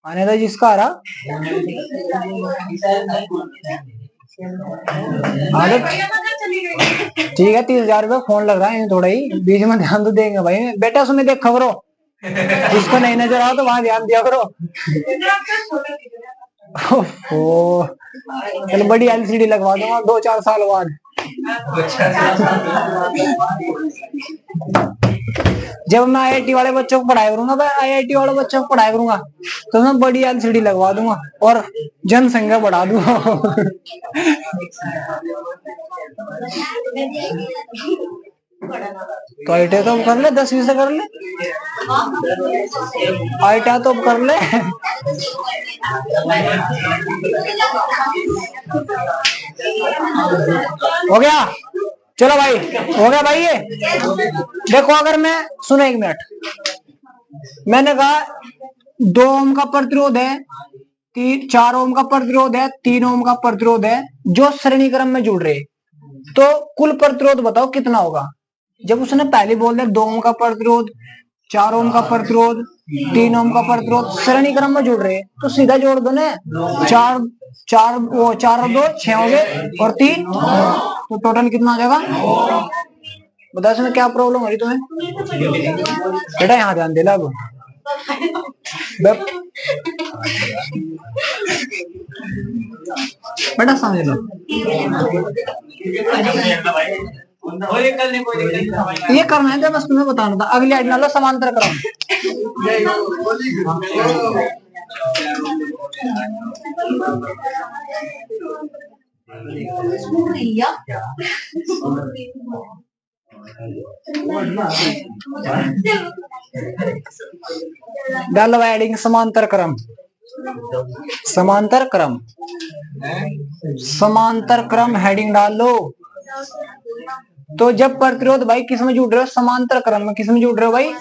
A: आने था जिसका आ रहा ठीक है। 30,000 रुपये फोन लग रहा है, थोड़ा ही बीच में ध्यान तो देंगे भाई बेटा, सुने देख खबरों, जिसको नहीं नजर आओ तो वहां ध्यान दिया करो। चलो बड़ी LCD लगवा दूंगा 2-4 साल बाद। जब मैं आईआईटी वाले बच्चों को पढ़ाया करूंगा, मैं आईआईटी वाले बच्चों को पढ़ाया करूंगा तो मैं बड़ी एलसीडी लगवा दूंगा और जनसंख्या बढ़ा दूंगा। तो आईटीआई तो कर ले, 10वीं से कर ले, आईटीआई तो कर ले। हो गया, चलो भाई, हो गया भाई। ये देखो, अगर मैं सुनो 1 मिनट, मैंने कहा 2 ओम का प्रतिरोध है, 4 ओम का प्रतिरोध है, 3 ओम का प्रतिरोध है, जो श्रेणी क्रम में जुड़ रहे, तो कुल प्रतिरोध बताओ कितना होगा। जब उसने पहले बोल दिया 2 ओम का प्रतिरोध, 4 ओम का प्रतिरोध, 3 ओम का प्रतिरोध श्रेणी क्रम में जुड़ रहे, तो सीधा जोड़ दो ना, 4 और 2 6 हो गए और 3, तो टोटल कितना आ जाएगा। बताओ इसमें क्या प्रॉब्लम हो रही तुम्हें बेटा, यहाँ ध्यान दे ला। बेटा समझ लो, ये करना है तो बस तुम्हें बताना था। अगली आइटम लो, समांतर क्रम। डालो एडिंग समांतर क्रम, समांतर क्रम, समांतर क्रम हेडिंग डाल लो। तो जब प्रतिरोध भाई किस में जुड़ रहे हो, समांतर क्रम में किस में जुड़ रहे हो भाई।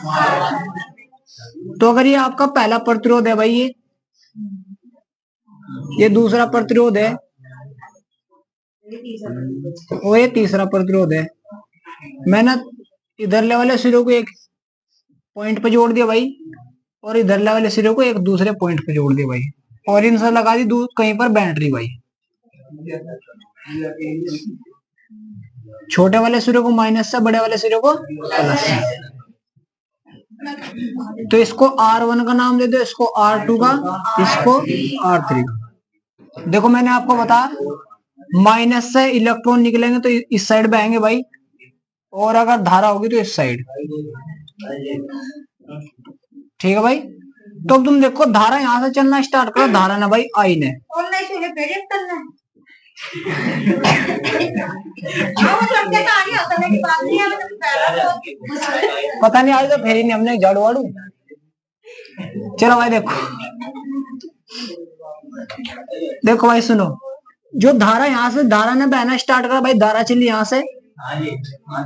A: तो अगर ये आपका पहला प्रतिरोध है भाई, ये दूसरा प्रतिरोध है, वो ये तीसरा प्रतिरोध है, मैंने इधर वाले सिरों को एक पॉइंट पे जोड़ दिया भाई, और इधर वाले सिरों को एक दूसरे पॉइंट पे जोड़ दिया भाई, और इनसे लगा दी कहीं पर बैटरी भाई। छोटे वाले सिरे को माइनस से, बड़े वाले सिरे को प्लस से। तो इसको R1 का नाम दे दो, इसको R2 का, इसको R3 का। देखो मैंने आपको बताया माइनस से इलेक्ट्रॉन निकलेंगे तो इस साइड बहेंगे भाई, और अगर धारा होगी तो इस साइड। ठीक है भाई। तो अब तुम देखो धारा यहां से चलना स्टार्ट करो, धारा ना भाई आई ने पता नहीं आज तो फेरी नहीं हमने झाड़ू वाड़ू। चलो भाई देखो, देखो भाई सुनो, जो धारा यहाँ से, धारा ने बहना स्टार्ट करा भाई, धारा चली यहाँ से,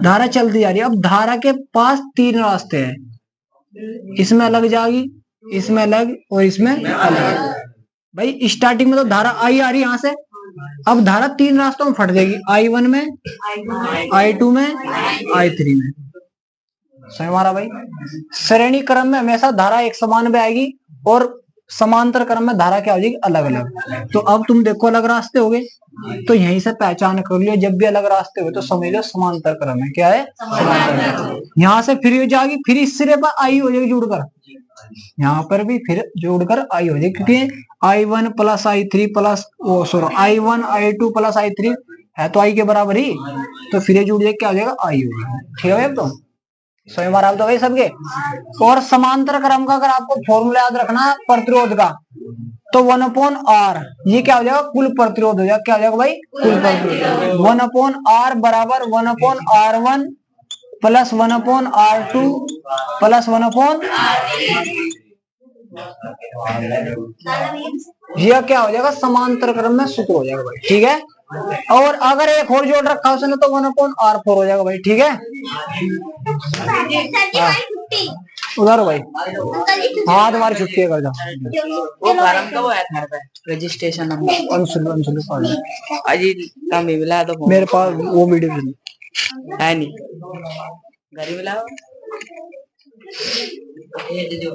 A: धारा चलती जा रही है। अब धारा के पास 3 रास्ते हैं, इसमें अलग जाएगी, इसमें अलग और इसमें अलग। भाई स्टार्टिंग में तो धारा आई आ रही यहाँ से, अब धारा 3 रास्तों में फट जाएगी, I1 में, I2 में, I3 में। सही हमारा भाई। श्रेणी क्रम में हमेशा धारा एक समान में आएगी और समांतर क्रम में धारा क्या हो जाएगी, अलग अलग। तो अब तुम देखो अलग रास्ते हो गए, तो यहीं से पहचान कर लियो, जब भी अलग रास्ते हुए तो समझ लो समांतर क्रम है। क्या है, समांतर। यहाँ से फिर हो जाएगी, फिर इस सिरे पर आई हो जाएगी जुड़कर, यहाँ पर भी फिर जोड़कर आई हो जाएगी, क्योंकि I1 plus I3 plus I1 I2 plus I3 है तो I के बराबर ही, तो फिर ये जुड़ जाएगा, क्या हो जाएगा, I हो जाएगा। ठीक है भाई। तो सही हमारा तो भाई सबके। और समांतर क्रम का अगर आपको फॉर्मूला याद रखना प्रतिरोध का, तो 1/R, ये क्या हो जाएगा, कुल प्रतिरोध हो जाएगा। क्या हो जाएगा भाई, कुल प्रतिरोध। 1/R बराबर 1/R1 plus 1/R2 plus 1/R3। यह क्या हो जाएगा, समांतर क्रम में सूत्र हो जाएगा भाई। ठीक है। और अगर एक और जोड़ रखा है उसने तो 1/R4 हो जाएगा भाई। ठीक है। उधर हो भाई, हाँ तुम्हारी छुट्टी है, कर जाओ।
C: वो फार्म कब आया था पे रजिस्ट्रेशन नंबर
A: अंशुल
C: अजी काम भी मिला तो
A: मेरे पास वो वीडियो
C: है नहीं, घर ही मिला ये दे दो।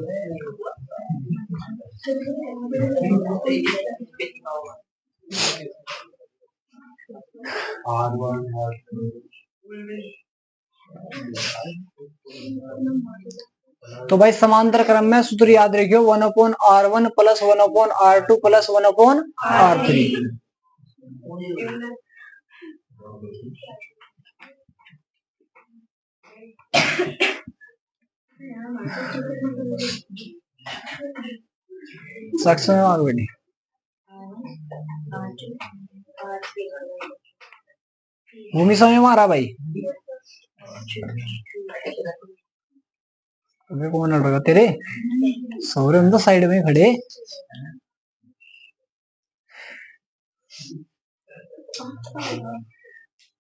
A: तो भाई समांतर क्रम में सूत्र याद रखियो, 1/R1 plus 1/R2 plus 1/R3। Success में मार बेटी। भूमि समय मारा भाई। अबे कौन लड़ रहा तेरे? सौरभ हम तो साइड में खड़े।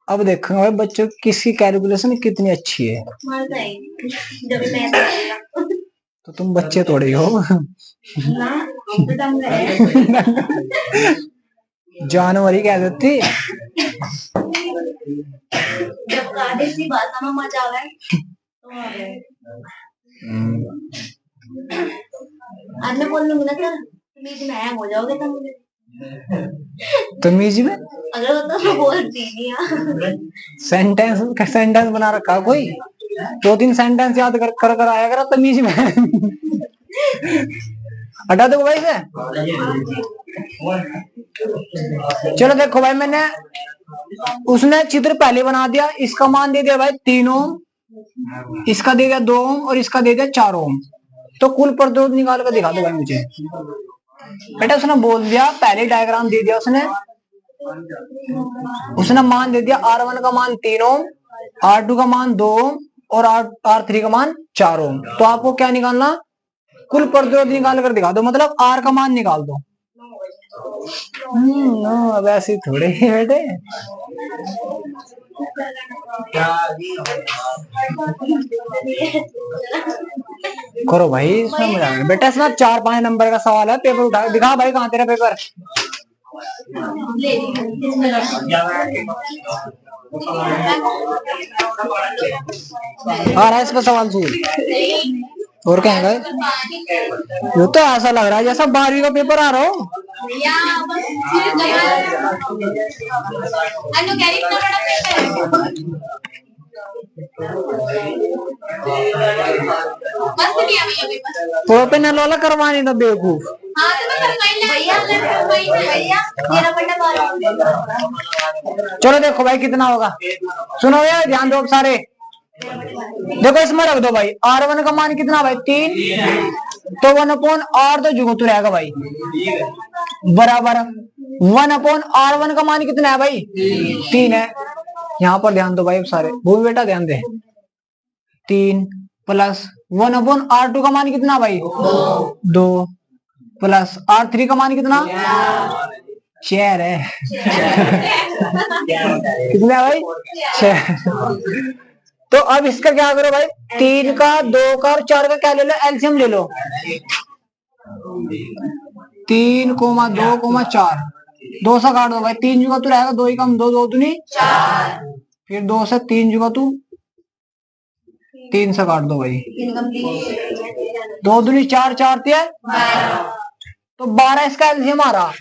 A: अब देखूंगा भाई बच्चों किसकी कैलकुलेशन कितनी अच्छी है। तो तुम बच्चे थोड़े हो। जानवर ही कह देती।
B: जब सी भाषा में मजा आवे तो आज मैं बोल लूंगी ना सर तमीज में हैंग हो जाओगे तुम।
A: तमीज में
B: अगर वो तो बोलती नहीं।
A: सेंटेंस बना रखा कोई। 2-3 सेंटेंस याद कर आया करा तमीज में। हटा दो भाई से। चलो देखो भाई मैंने उसने चित्र पहले बना दिया। इसका मान दे दिया भाई 3 ओम, इसका दे दिया 2 ओम और इसका दे दिया 4 ओम। तो कुल प्रतिरोध निकाल कर दिखा दो भाई मुझे। बेटा उसने बोल दिया पहले डायग्राम दे दिया उसने मान दे दिया R1 का मान 3 ओम, R2 का मान 2 ओम और R3 का मान 4 ओम। तो आपको क्या निकालना? कुल प्रतिरोध निकाल कर दिखा दो, मतलब R का मान निकाल दो। वैसे थोड़े ही बेटे। करो भाई इसमें मजा आएगा। बेटा इसमें 4-5 नंबर का सवाल है। पेपर उठा दिखा भाई कहाँ तेरा पेपर। आ रहा है इसका सवाल सुन। और कहेंगे ये तो ऐसा लग रहा है जैसा 12वीं का पेपर आ रहा हो। पेपर वाला करवानी था बेवकूफ। चलो देखो भाई कितना होगा। सुनो यार ध्यान दो सारे। देखो इसमें रख दो भाई R1 का मान कितना भाई 3, तो 1/R तो जुगतु रहेगा भाई बराबर 1/R1 का मान कितना है भाई 3 है। यहाँ पर ध्यान दो भाई सारे। भूमि बेटा ध्यान दे। 3 प्लस 1/R2 का मान कितना भाई 2 प्लस R3 का मान कितना 4 है। कितना भाई 6। तो अब इसका क्या करो भाई 3 का 2 का और 4 का क्या ले लो एलसीएम ले लो। 3, 2, 4 2 से काट दो भाई। 3 जुगा तू रहेगा 2 ही कम 2 तू नहीं 4। फिर 2 से 3 जुगा तू 3 से काट दो भाई। 2 दूनी 4 4 तो 12 इसका एलसीएम आ रहा।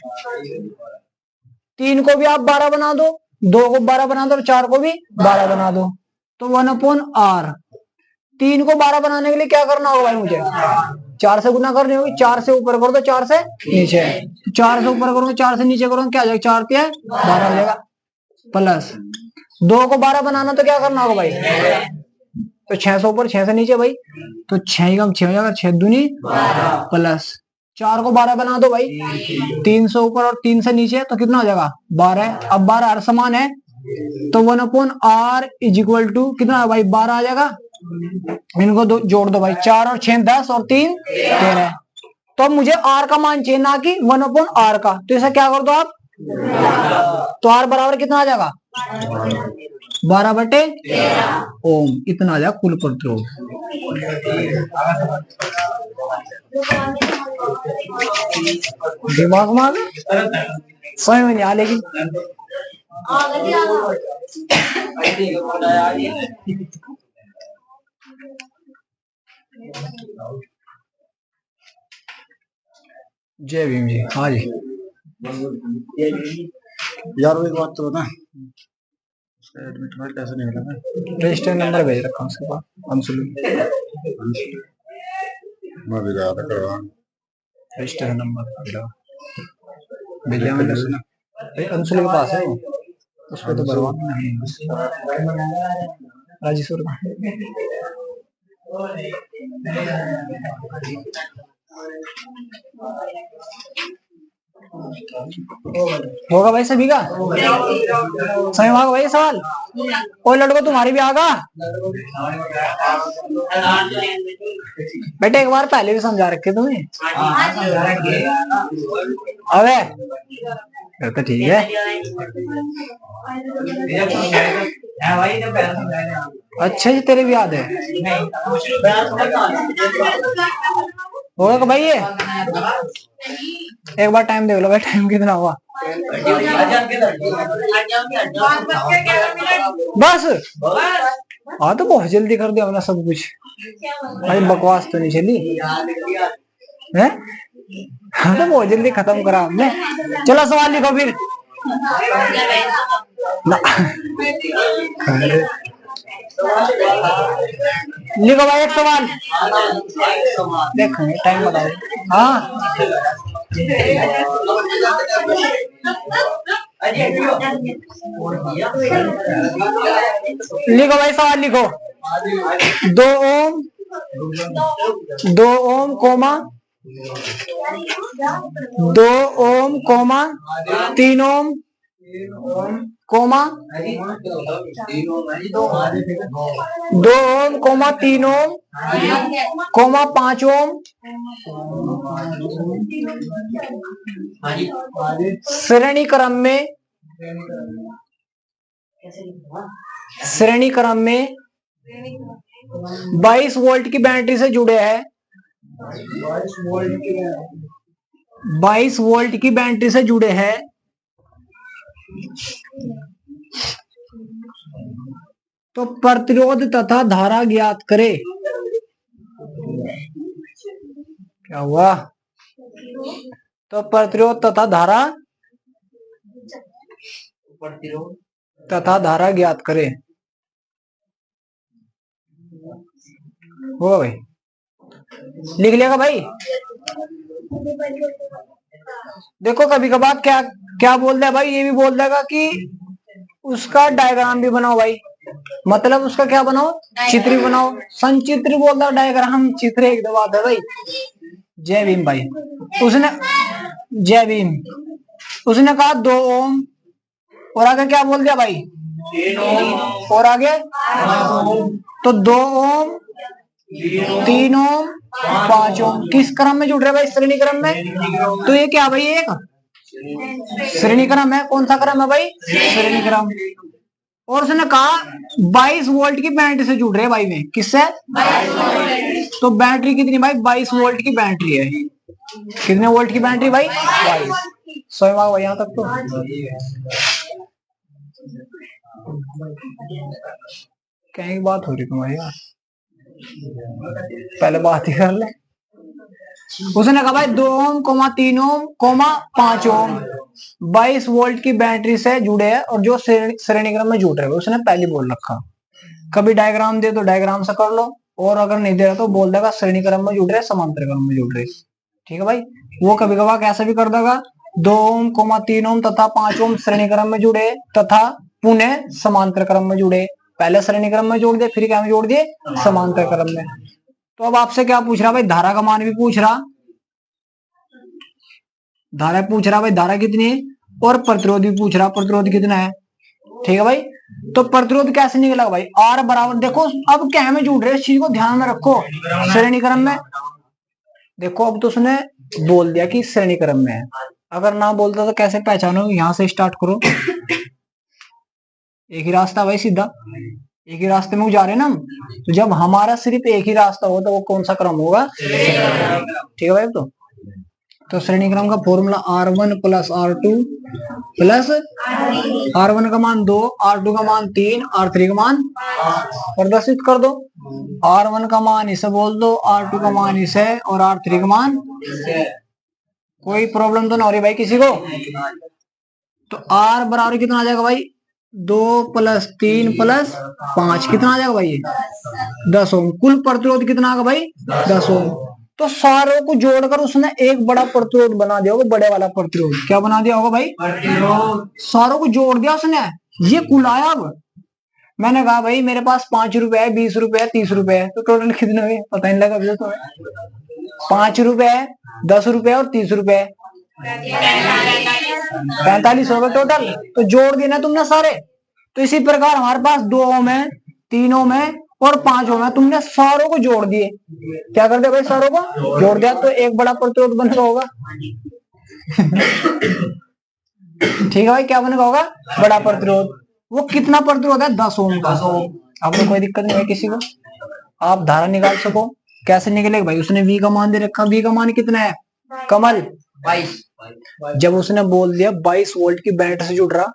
A: 3 को भी आप 12 बना दो, 2 को 12 बना दो और 4 को भी 12 बना दो। तो 1/R। 3 को 12 बनाने के लिए क्या करना होगा भाई मुझे 4 से गुना करनी होगी। 4 से ऊपर करो तो 4 से नीचे। 4 से ऊपर करो 4 से नीचे करो क्या आ जाएगा 4 3 12 हो जाएगा। प्लस 2 को 12 बनाना तो क्या करना होगा भाई तो 6 से ऊपर 6 से नीचे भाई। तो 6 कम 6 हो जाएगा 6 दूनी प्लस 4 को 12 बना दो भाई 3 से ऊपर और 3 से नीचे तो कितना हो जाएगा 12। अब 12 हर समान है तो 1/R इज इक्वल टू कितना है भाई 12 आ जाएगा। इनको जोड़ दो भाई 4 और 6 10 और 3 13। तो अब मुझे R का मान चाहिए ना कि 1/R का। तो ऐसा क्या कर दो आप तो R बराबर कितना आ जाएगा 12/13 ओम। इतना आ जाएगा कुल प्रतिरोध। दिमाग में समझ में नहीं आ लेकिन जय भीम जी। हाँ जी
D: यार एक बात तो ना
A: एडमिट कार्ड कैसे निकला? रजिस्टर नंबर भेज रखा हूँ उसके पास अंशुल
D: मैं भी गया था करवा
A: रजिस्टर नंबर भेजा मैंने सुना अंशुल के पास है उस पर तो भरवा राजेश्वर का होगा भाई सभी का सही होगा भाई सवाल। कोई लड़को तुम्हारी भी आगा बेटे, एक बार पहले भी समझा रखे तुम्हें। अबे तो ठीक है। अच्छा जी, तेरे भी याद है होगा भाई ये। एक बार टाइम देख लो भाई, टाइम कितना हुआ। बस हाँ, तो बहुत जल्दी कर दिया हमने सब कुछ भाई, बकवास तो नहीं चली है। हाँ, तो बहुत जल्दी खत्म करा हमने। चलो सवाल लिखो फिर। लिखो भाई एक सवाल। देखो टाइम बताओ। हाँ लिखो भाई, सवाल लिखो। 2 ओम कोमा 2 ओम कोमा 3 ओम कोमा 2 ओम कोमा 3 ओम कोमा 5 ओम श्रेणी क्रम में 22 वोल्ट की बैटरी से जुड़े हैं। 22 वोल्ट की बैटरी से जुड़े हैं। तो प्रतिरोध तथा धारा ज्ञात करे। क्या हुआ? तो प्रतिरोध तथा धारा ज्ञात करे। होगा भाई, लिख लिया भाई। देखो कभी कभार क्या क्या बोल रहा है भाई, ये भी बोल देगा कि उसका डायग्राम भी बनाओ भाई। मतलब उसका क्या बनाओ, चित्र बनाओ। संचित्र बोल रहा, डायग्राम चित्र एक दो बात है भाई। जय भीम भाई। उसने जय भीम उसने कहा 2 ओम और आगे क्या बोल दिया भाई, 3 ओम और आगे तो 2 ओम 3 ओम 5 ओम किस क्रम में जुड़ रहे भाई, श्रेणी क्रम में। तो ये क्या भाई, एक श्रेणी क्रम है। कौन सा क्रम है भाई, श्रेणी क्रम। और उसने कहा 22 वोल्ट की बैटरी से जुड़ रहे भाई में, किससे, तो बैटरी कितनी भाई, 22 वोल्ट की बैटरी है। कितने वोल्ट की बैटरी भाई, 22। स्वयं भाई यहाँ तक तो कहीं बात हो रही तुम्हारी यार, पहले बात ही कर ले। उसने कहा भाई 2 ओम 3 ओम 5 ओम 22 वोल्ट की बैटरी से जुड़े हैं और जो श्रेणी क्रम में जुड़ रहे हैं। उसने पहले बोल रखा, कभी डायग्राम दे तो डायग्राम से कर लो, और अगर नहीं दे रहा तो बोल देगा श्रेणी क्रम में जुड़ रहे, समांतर क्रम में जुड़ रहे। ठीक है भाई। वो कभी कभार कैसे भी कर देगा, 2 ओम 3 ओम तथा 5 ओम श्रेणी क्रम में जुड़े तथा पुनः समांतर क्रम में जुड़े। पहले श्रेणी क्रम में जोड़ दिए, फिर क्या में जोड़ दिए, समांतर क्रम में। तो अब आपसे क्या पूछ रहा भाई, धारा का मान भी पूछ रहा, धारा पूछ रहा भाई धारा कितनी है, और प्रतिरोध भी पूछ रहा, प्रतिरोध कितना है। ठीक है भाई। तो प्रतिरोध कैसे निकला भाई, R बराबर, देखो अब क्या में जुड़ रहे, इस चीज को ध्यान में रखो, श्रेणी क्रम में। देखो अब तो उसने बोल दिया कि श्रेणी क्रम में है, अगर ना बोलता तो कैसे पहचानो, यहां से स्टार्ट करो। एक ही रास्ता भाई, सीधा एक ही रास्ते में जा रहे ना हम। तो जब हमारा सिर्फ एक ही रास्ता हो तो वो कौन सा क्रम होगा, ठीक है भाई। तो श्रेणी क्रम का formula R1 plus R2 plus R1 का मान 2, R2 का मान 3, R3 का मान प्रदर्शित कर दो। R1 का मान इसे बोल दो, R2 का मान इसे, और R3 का मान। कोई प्रॉब्लम तो ना हो रही भाई किसी को। तो R बराबर कितना आ जाएगा भाई, 2 + 3 + 5 कितना आ जाएगा भाई, 10 ओम। कुल प्रतिरोध कितना आएगा भाई, 10 ओम। तो सारों को जोड़कर उसने एक बड़ा प्रतिरोध बना दिया होगा, बड़े वाला प्रतिरोध। क्या बना दिया होगा भाई, प्रतिरोध। सारों को जोड़ दिया उसने, ये कुल आया। अब मैंने कहा भाई मेरे पास 5 रुपए है, 20 रुपए है, 30 रुपए है, तो टोटल कितने हुए पता नहीं लगा अभी तो तुम्हें। 5 रुपए है, 10 रुपए और 30 रुपए, 45 हो गए टोटल। तो जोड़ देना तुमने सारे। तो इसी प्रकार हमारे पास 2 ओम है, 3 ओम है और 5 ओम है, तुमने सारों को जोड़ दिए। क्या कर दिया भाई, सारों को जोड़ दिया तो एक बड़ा प्रतिरोध बनेगा होगा। ठीक है भाई, क्या बनेगा होगा, बड़ा प्रतिरोध। वो कितना प्रतिरोध है, 10 ओम का। अब तो कोई दिक्कत नहीं है किसी को, आप धारा निकाल सको। कैसे निकलेगा भाई, उसने V का मान दे रखा, V का मान कितना है कमल, 22। जब उसने बोल दिया 22 वोल्ट की बैटरी से जुड़ रहा,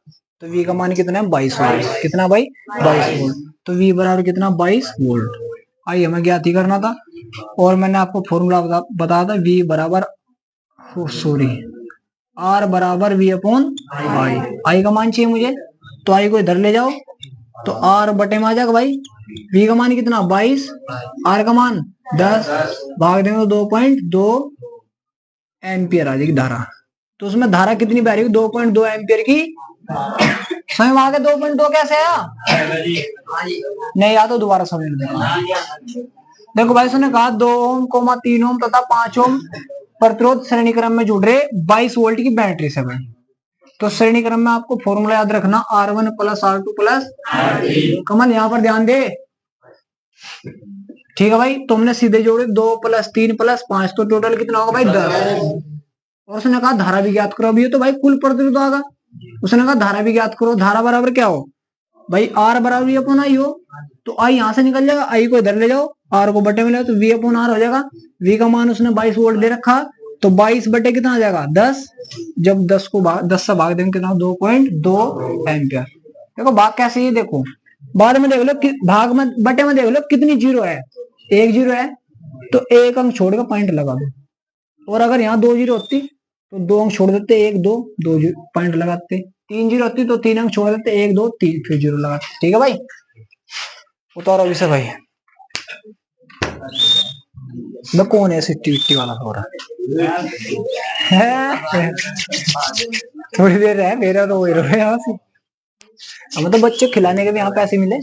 A: तो V का मान कितना है, 22 वोल्ट। कितना भाई, 22 वोल्ट। तो V बराबर कितना, 22 वोल्ट। आई हमें ज्ञात ही करना था। और मैंने आपको फॉर्मूला बताया था, V बराबर R बराबर V अपॉन आई। आई का मान चाहिए मुझे, तो आई को इधर ले जाओ, तो R बटे में आ जाएगा भाई। V का मान कितना, 22, R का मान 10, भाग देंगे 2.2 एम्पियर आ जाएगी धारा। तो उसमें धारा कितनी बह रही है, 2.2 एम्पियर की। समय आगे 2.2 कैसे आया, नहीं या तो दोबारा समझ लो। देखो भाई उसने कहा 2 ओम, 3 ओम तथा 5 ओम प्रतिरोध श्रेणी क्रम में जुड़ रहे 22 वोल्ट की बैटरी से भाई। तो श्रेणी क्रम में आपको फॉर्मूला याद रखना, R1 प्लस R2 प्लस। कमल यहाँ पर ध्यान दे, ठीक है भाई। तुमने सीधे जोड़े 2 + 3 + 5, तो टोटल कितना होगा भाई, 10। और उसने कहा धारा भी ज्ञात करो। अभी तो भाई कुल प्रतिरोध आएगा, उसने कहा धारा भी ज्ञात करो। धारा बराबर क्या हो भाई, R बराबर V अपॉन आई हो, तो आई यहाँ से निकल जाएगा, आई को इधर ले जाओ, R को बटे में ले, तो V अपॉन R हो जाएगा। V का मान उसने 22 वोल्ट दे रखा, तो 22 बटे कितना आ जाएगा, 10। जब 10 से भाग देंगे कितना, 2.2 एम्पियर। देखो भाग कैसे, ये देखो बाद में देख लो, भाग में बटे में देख लो कितनी जीरो है, 1 जीरो है, तो 1 अंक छोड़ के पॉइंट लगा दो। और अगर यहाँ 2 जीरो होती तो 2 अंक छोड़ देते, 1 2 2 पॉइंट लगाते। 3 जीरो होती तो 3 अंक छोड़ देते, 1 2 3 फिर जीरो लगाते। ठीक है भाई, उतारो अभी से भाई। मैं कौन है सिट्टी विट्टी वाला हो रहा है? थोड़ी देर है मेरा, रो रहे यहाँ से। हमें तो बच्चे खिलाने के भी यहाँ पैसे मिले।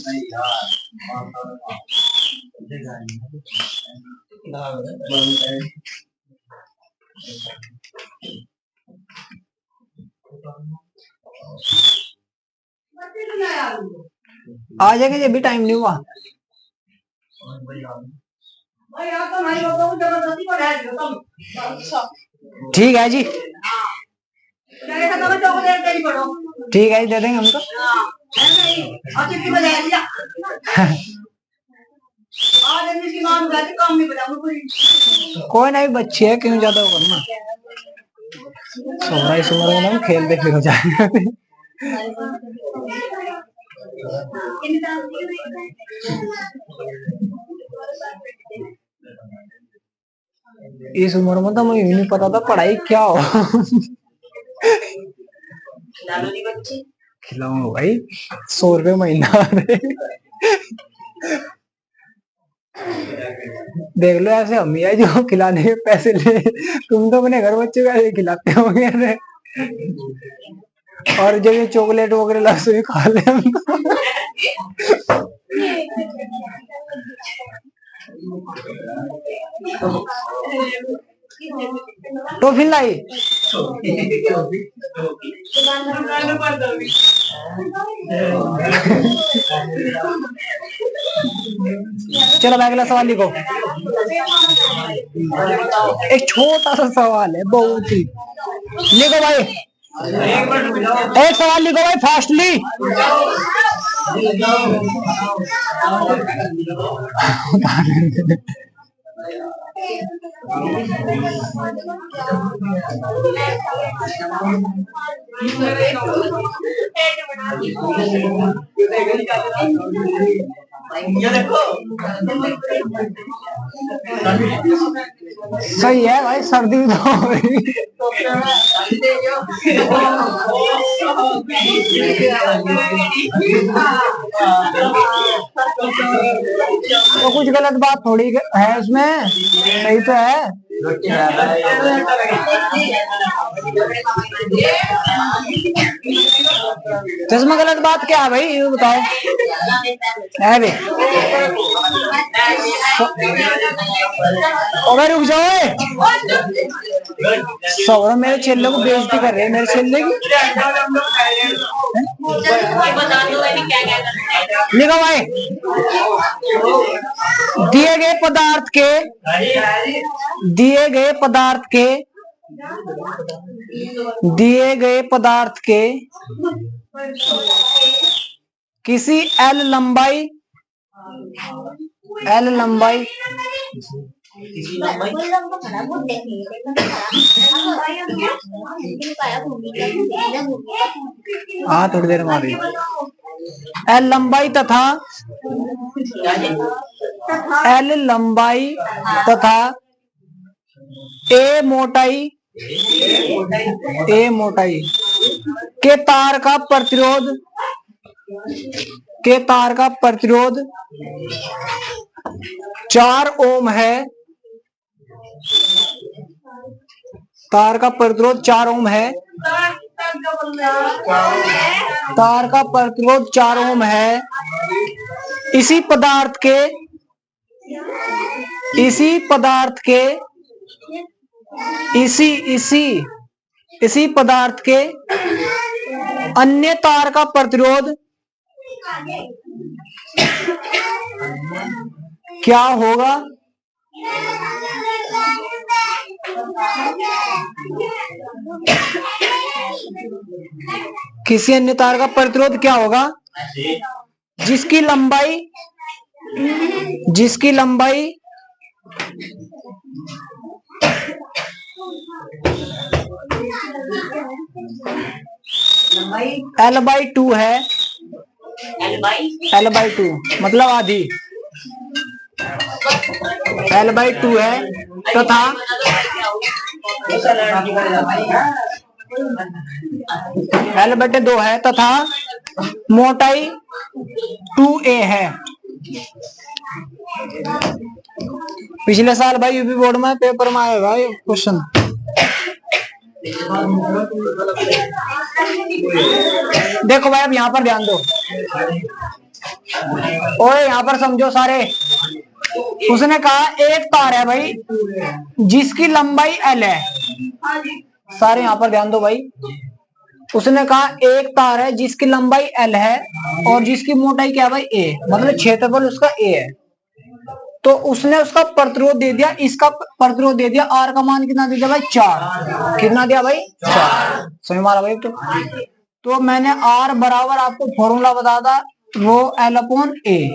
A: आ जाएगा, ये भी टाइम नहीं हुआ। ठीक है जी, ठीक है, दे देंगे हम तो। कोई नहीं, बच्चे है, क्यों ज्यादा करना। सोना इस उम्र में खेलते फिर हो जाएगा। इस उम्र में तो मुझे नहीं पता था पढ़ाई क्या हो। खिलाऊंगा भाई, 100 रुपये महीना। देख लो ऐसे हम ही है जो खिलाने के पैसे ले, तुम तो अपने घर बच्चे को ऐसे खिलाते होंगे। और जब ये चॉकलेट वगैरह लस्सी भी खा ले हम तो फिर लाई। चलो अगला सवाल लिखो। एक छोटा सा सवाल है, बहुत ही। लिखो भाई, एक सवाल लिखो भाई फास्टली। सही है भाई, सर्दी भी तो हो रही। तो कुछ गलत बात थोड़ी है उसमें, सही तो है। चश्मा गलत बात क्या है भाई, ये बताओ। है बे। अबे रुक जाओ, सौरभ मेरे चेले को बेइज्जती कर रहे हैं, मेरे चेले की। लिखो भाई, दिए गए पदार्थ के किसी एल लंबाई हाँ थोड़ी देर में आ रही। एल लंबाई तथा ए मोटाई के तार का प्रतिरोध 4 ओम है। तार का प्रतिरोध 4 ओम है। इसी पदार्थ के अन्य तार का प्रतिरोध क्या होगा? किसी अन्य तार का प्रतिरोध क्या होगा जिसकी लंबाई L/2 है। L/2 मतलब आधी। L/2 है तथा L/2 है तथा मोटाई 2a है। पिछले साल भाई यूपी बोर्ड में पेपर में आएगा ये क्वेश्चन। देखो भाई अब यहाँ पर ध्यान दो और यहाँ पर समझो सारे। उसने कहा एक तार है भाई जिसकी लंबाई L है। सारे यहाँ पर ध्यान दो भाई। उसने कहा एक तार है जिसकी लंबाई L है और जिसकी मोटाई क्या है भाई A, मतलब क्षेत्रफल उसका A है। तो उसने उसका प्रतिरोध दे दिया, इसका प्रतिरोध दे दिया। R का मान कितना दे दिया भाई 4। कितना दिया भाई 4। समझ मारा भाई। तो मैंने R बराबर आपको फॉर्मूला बताया था रो L/A।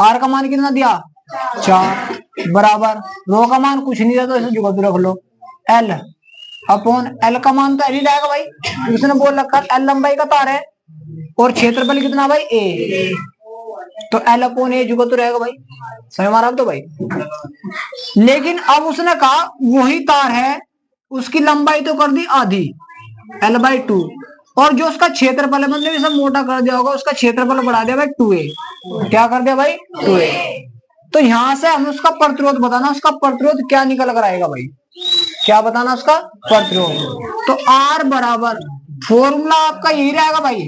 A: R का मान कितना दिया 4 बराबर रो का मान कुछ नहीं दिया तो इसे जुगा रख लो L/L का मान तो L ही रहेगा भाई। उसने बोल रखा L लंबाई का तार है और क्षेत्रफल कितना भाई A, तो L/A जुगा तो रहेगा भाई। समझ मारा अब तो भाई। लेकिन अब उसने कहा वही तार है, उसकी लंबाई तो कर दी आधी L/2 और जो उसका क्षेत्रफल है मतलब ये सब मोटा कर दिया होगा, उसका क्षेत्रफल बढ़ा दिया भाई 2a। क्या कर दिया भाई 2a। तो यहां से हमें उसका प्रतिरोध बताना, उसका प्रतिरोध क्या निकल कर आएगा भाई, क्या बताना उसका प्रतिरोध। तो R बराबर फॉर्मूला आपका यही रहेगा भाई,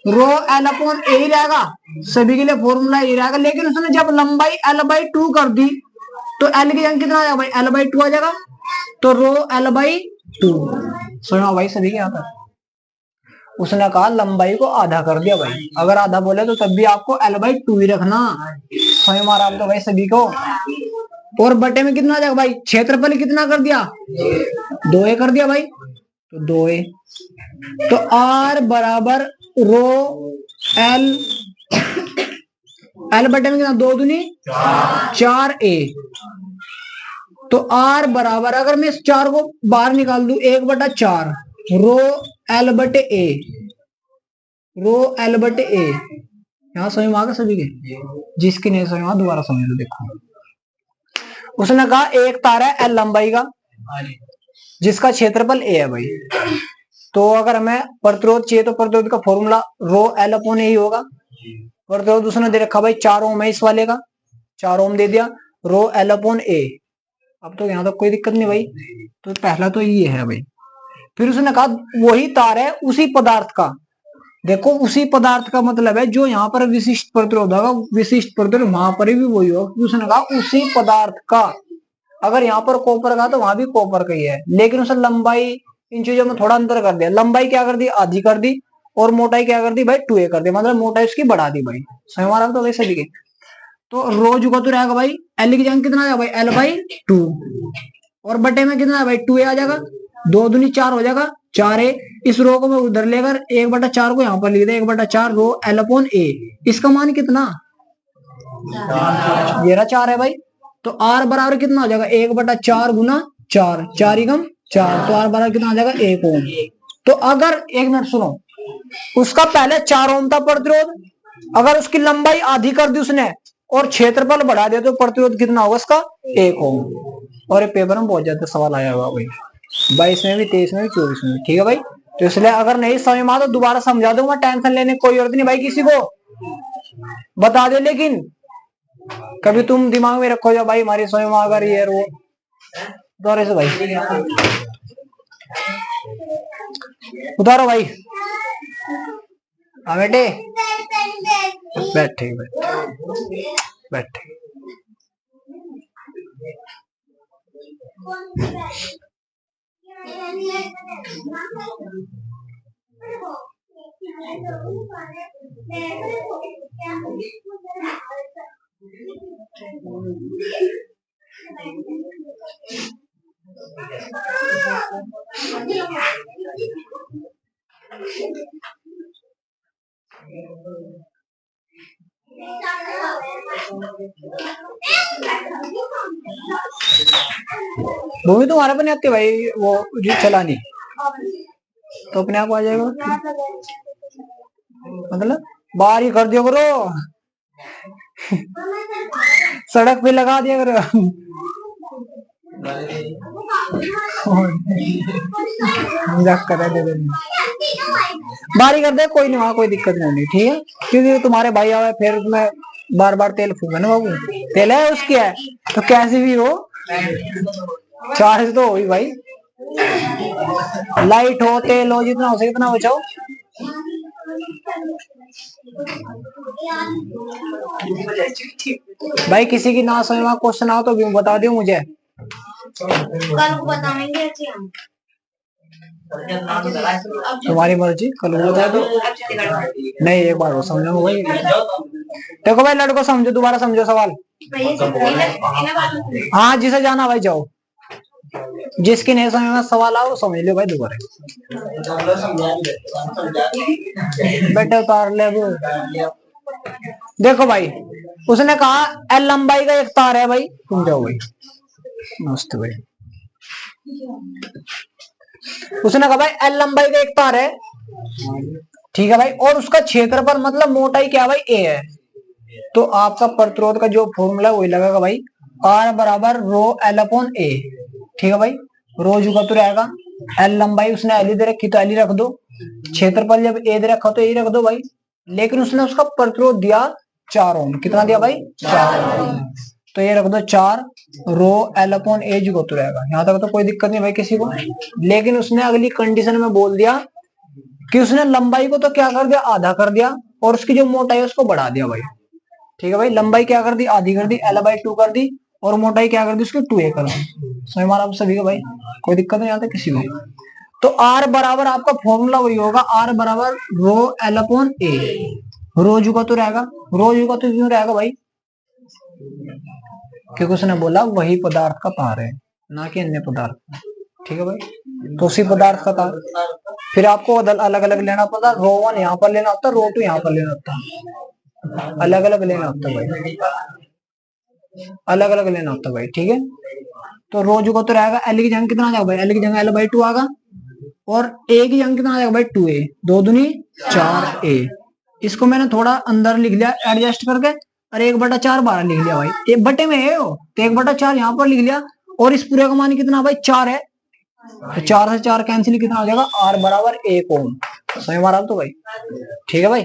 A: रो L/A ही रहेगा, सभी के लिए फॉर्मूला यही रहेगा। लेकिन उसने जब लंबाई L/2 कर दी तो L की जगह कितना आ जाएगा भाई L/2 आ जाएगा, तो रो L/2। सुनो भाई सभी के यहाँ पर उसने कहा लंबाई को आधा कर दिया भाई। अगर आधा बोले तो तब भी आपको L/2 ही रखना। समझ मारा आप तो भाई सभी को। और बटे में कितना आ जाएगा भाई, क्षेत्रफल कितना कर दिया 2a कर दिया भाई, तो 2a। तो R बराबर रो L बटे में कितना 2 दूनी 4a। तो R बराबर अगर मैं इस 4 को बाहर निकाल दूं 1/4 रो L/A, रो L/A। यहाँ समझ में आ गया सभी के? जिसकी नहीं समझ में दोबारा समझ लो। देखो उसने कहा एक तार है L लंबाई का जिसका क्षेत्रफल A है भाई। तो अगर हमें प्रतिरोध चाहिए तो प्रतिरोध का फॉर्मूला रो L/A ही होगा। प्रतिरोध उसने दे रखा भाई 4 ओम है, इस वाले का 4 ओम दे दिया, रो L/A। अब तो यहाँ तक कोई दिक्कत नहीं भाई। तो पहला तो ये है भाई। फिर उसने कहा वही तार है उसी पदार्थ का देखो उसी पदार्थ का मतलब है जो यहाँ पर विशिष्ट प्रतिरोध होगा, विशिष्ट प्रतिरोध वहां पर भी वही होगा, क्योंकि उसने कहा उसी पदार्थ का। अगर यहाँ पर कॉपर का तो वहां भी कॉपर का ही है, लेकिन उसने लंबाई इन चीजों में थोड़ा अंतर कर दिया। लंबाई क्या कर दी, आधी कर दी, और मोटाई क्या कर दी भाई, 2a कर दी, मतलब मोटाई उसकी बढ़ा दी भाई। सही हमारा तो वैसे लिखे। तो रो जुगा तो रहेगा भाई एल की जगह कितना आ जाएगा भाई, L/2, और बटे में कितना है भाई, 2a आ जाएगा, 2 दूनी 4 हो जाएगा, 4a। इस रो को मैं उधर लेकर 1/4 को यहाँ पर लिख दे, 1/4 रो L/a। इसका मान कितना, ये रहा 4 है भाई। तो R बराबर कितना हो जाएगा, 1/4 गुना 4, 4 एकम 4, तो R बराबर कितना आ जाएगा, 1 ओम। तो अगर एक मिनट सुनो, उसका पहले 4 ओम था प्रतिरोध, अगर उसकी लंबाई आधी कर दी उसने और क्षेत्रफल बढ़ा दिया तो प्रतिरोध कितना होगा उसका, 1 ओम। और ये पेपर में बहुत ज्यादा सवाल आया हुआ भाई, 22 में भी, 23 में भी, 24 में भी। ठीक है भाई, तो इसलिए अगर नहीं समझ में आता तो दोबारा समझा दूंगा, टेंशन लेने की कोई जरूरत नहीं भाई, किसी को बता दे। लेकिन कभी तुम दिमाग में रखो जो भाई हमारी समझ में अगर ये रो दोबारा से भाई उतारो भाई, हाँ बेटे बैठे बैठे। वो भी तुम्हारे पर नहीं आती भाई, वो जो चलानी तो अपने आप आ जाएगा, मतलब बाहर ही कर दिया करो, सड़क पे लगा दिया करो। बारी कर दे, कोई नहीं, वहां कोई दिक्कत नहीं, ठीक है, क्योंकि तुम्हारे भाई आवे फिर मैं बार बार तेल फूका ना बाबू, तेल है उसकी है तो कैसे भी हो चार्ज तो हो ही भाई, लाइट हो तेल हो, जितना हो सके इतना बचाओ। भाई किसी की ना समझ में क्वेश्चन आओ तो भी बता दियो मुझे,
B: कल को बताएंगे हम।
A: तुम्हारी मर्जी, कल को बता दो। नहीं एक बार वो समझो भाई, देखो भाई लड़को समझो, दोबारा समझो सवाल। हाँ जिसे जाना भाई जाओ, जिसकी नहीं समझ में सवाल आओ समझ लो भाई दोबारा। बेटे उतार ले वो। देखो भाई उसने कहा एल लंबाई का एक तार है भाई, तुम जाओ भाई, नमस्ते भाई। उसने कहा भाई एल लंबाई का एक तार है, ठीक है भाई, और उसका क्षेत्रफल मतलब मोटाई क्या भाई, ए है। तो आपका प्रतिरोध का जो फॉर्मूला वही लगेगा भाई, आर बराबर रो L/A। ठीक है भाई, रो जुगा तो रहेगा, एल लंबाई उसने एल दे रखी तो एल रख दो, क्षेत्रफल जब ए दे रखा तो ए रख दो भाई, लेकिन उसने उसका प्रतिरोध दिया 4 ओम। कितना दिया भाई, 4 ओम, तो ये रख दो 4 रो L/A जुगा तो रहेगा। यहाँ तक तो कोई दिक्कत नहीं भाई किसी को, लेकिन उसने अगली कंडीशन में बोल दिया कि उसने लंबाई को तो क्या कर दिया, आधा कर दिया, और उसकी जो मोटाई है उसको बढ़ा दिया भाई। ठीक है भाई, लंबाई क्या कर दी, आधी कर दी, L/2 कर दी, और मोटाई क्या कर दी उसकी 2a कर दी। समझ में आ रहा है सभी को भाई, कोई दिक्कत नहीं आता किसी को। तो R बराबर आपका फॉर्मूला वही होगा, R बराबर रो L/A। रो जुगा तो रहेगा, रो जुगा तो क्यों रहेगा भाई, क्योंकि उसने बोला वही पदार्थ का तार है, ना कि अन्य पदार्थ। ठीक है भाई, तो उसी पदार्थ का तार, फिर आपको अलग अलग लेना पड़ता, रो 1 यहाँ पर लेना होता, रो 2 यहाँ पर लेना होता, अलग अलग लेना होता भाई, अलग अलग लेना होता भाई। ठीक है, तो रो जुगा तो रहेगा, एल की जगह कितना आ जाएगा भाई, एल की जगह L/2 आगा, और ए की जगह कितना आ जाएगा भाई 2a, 2 दूनी 4a। इसको मैंने थोड़ा अंदर लिख लिया एडजस्ट करके, और 1/4 बाहर लिख लिया भाई, एक बटे में है वो, तो 1/4 यहाँ पर लिख लिया, और इस पूरे का मान कितना भाई 4 है, तो 4 से 4 कैंसिल, कितना आ जाएगा, R बराबर 1 ओम। समझ में आ रहा तो भाई, ठीक है भाई,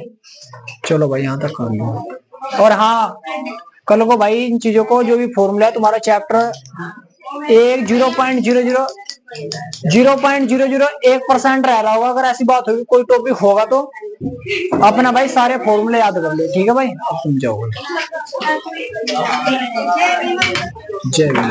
A: चलो भाई यहाँ तक कर लो। और हाँ कल को भाई इन चीजों को जो भी फॉर्मूला है तुम्हारा चैप्टर एक 0.001% रह रहा होगा। अगर ऐसी बात होगी कोई टॉपिक होगा तो अपना भाई सारे फॉर्मूले याद कर ले, ठीक है भाई। अब समझाओ। जय भीम।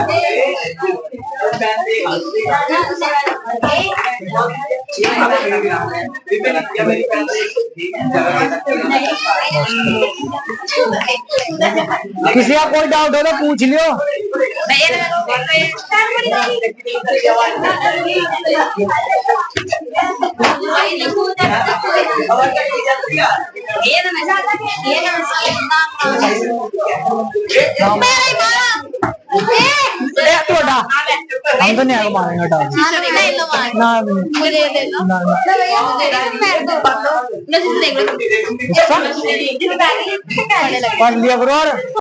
A: किसी का कोई डाउट हो तो पूछ लियो। हम तो नहीं आगे मारेंगे डाउट ना पढ़ लिया करो।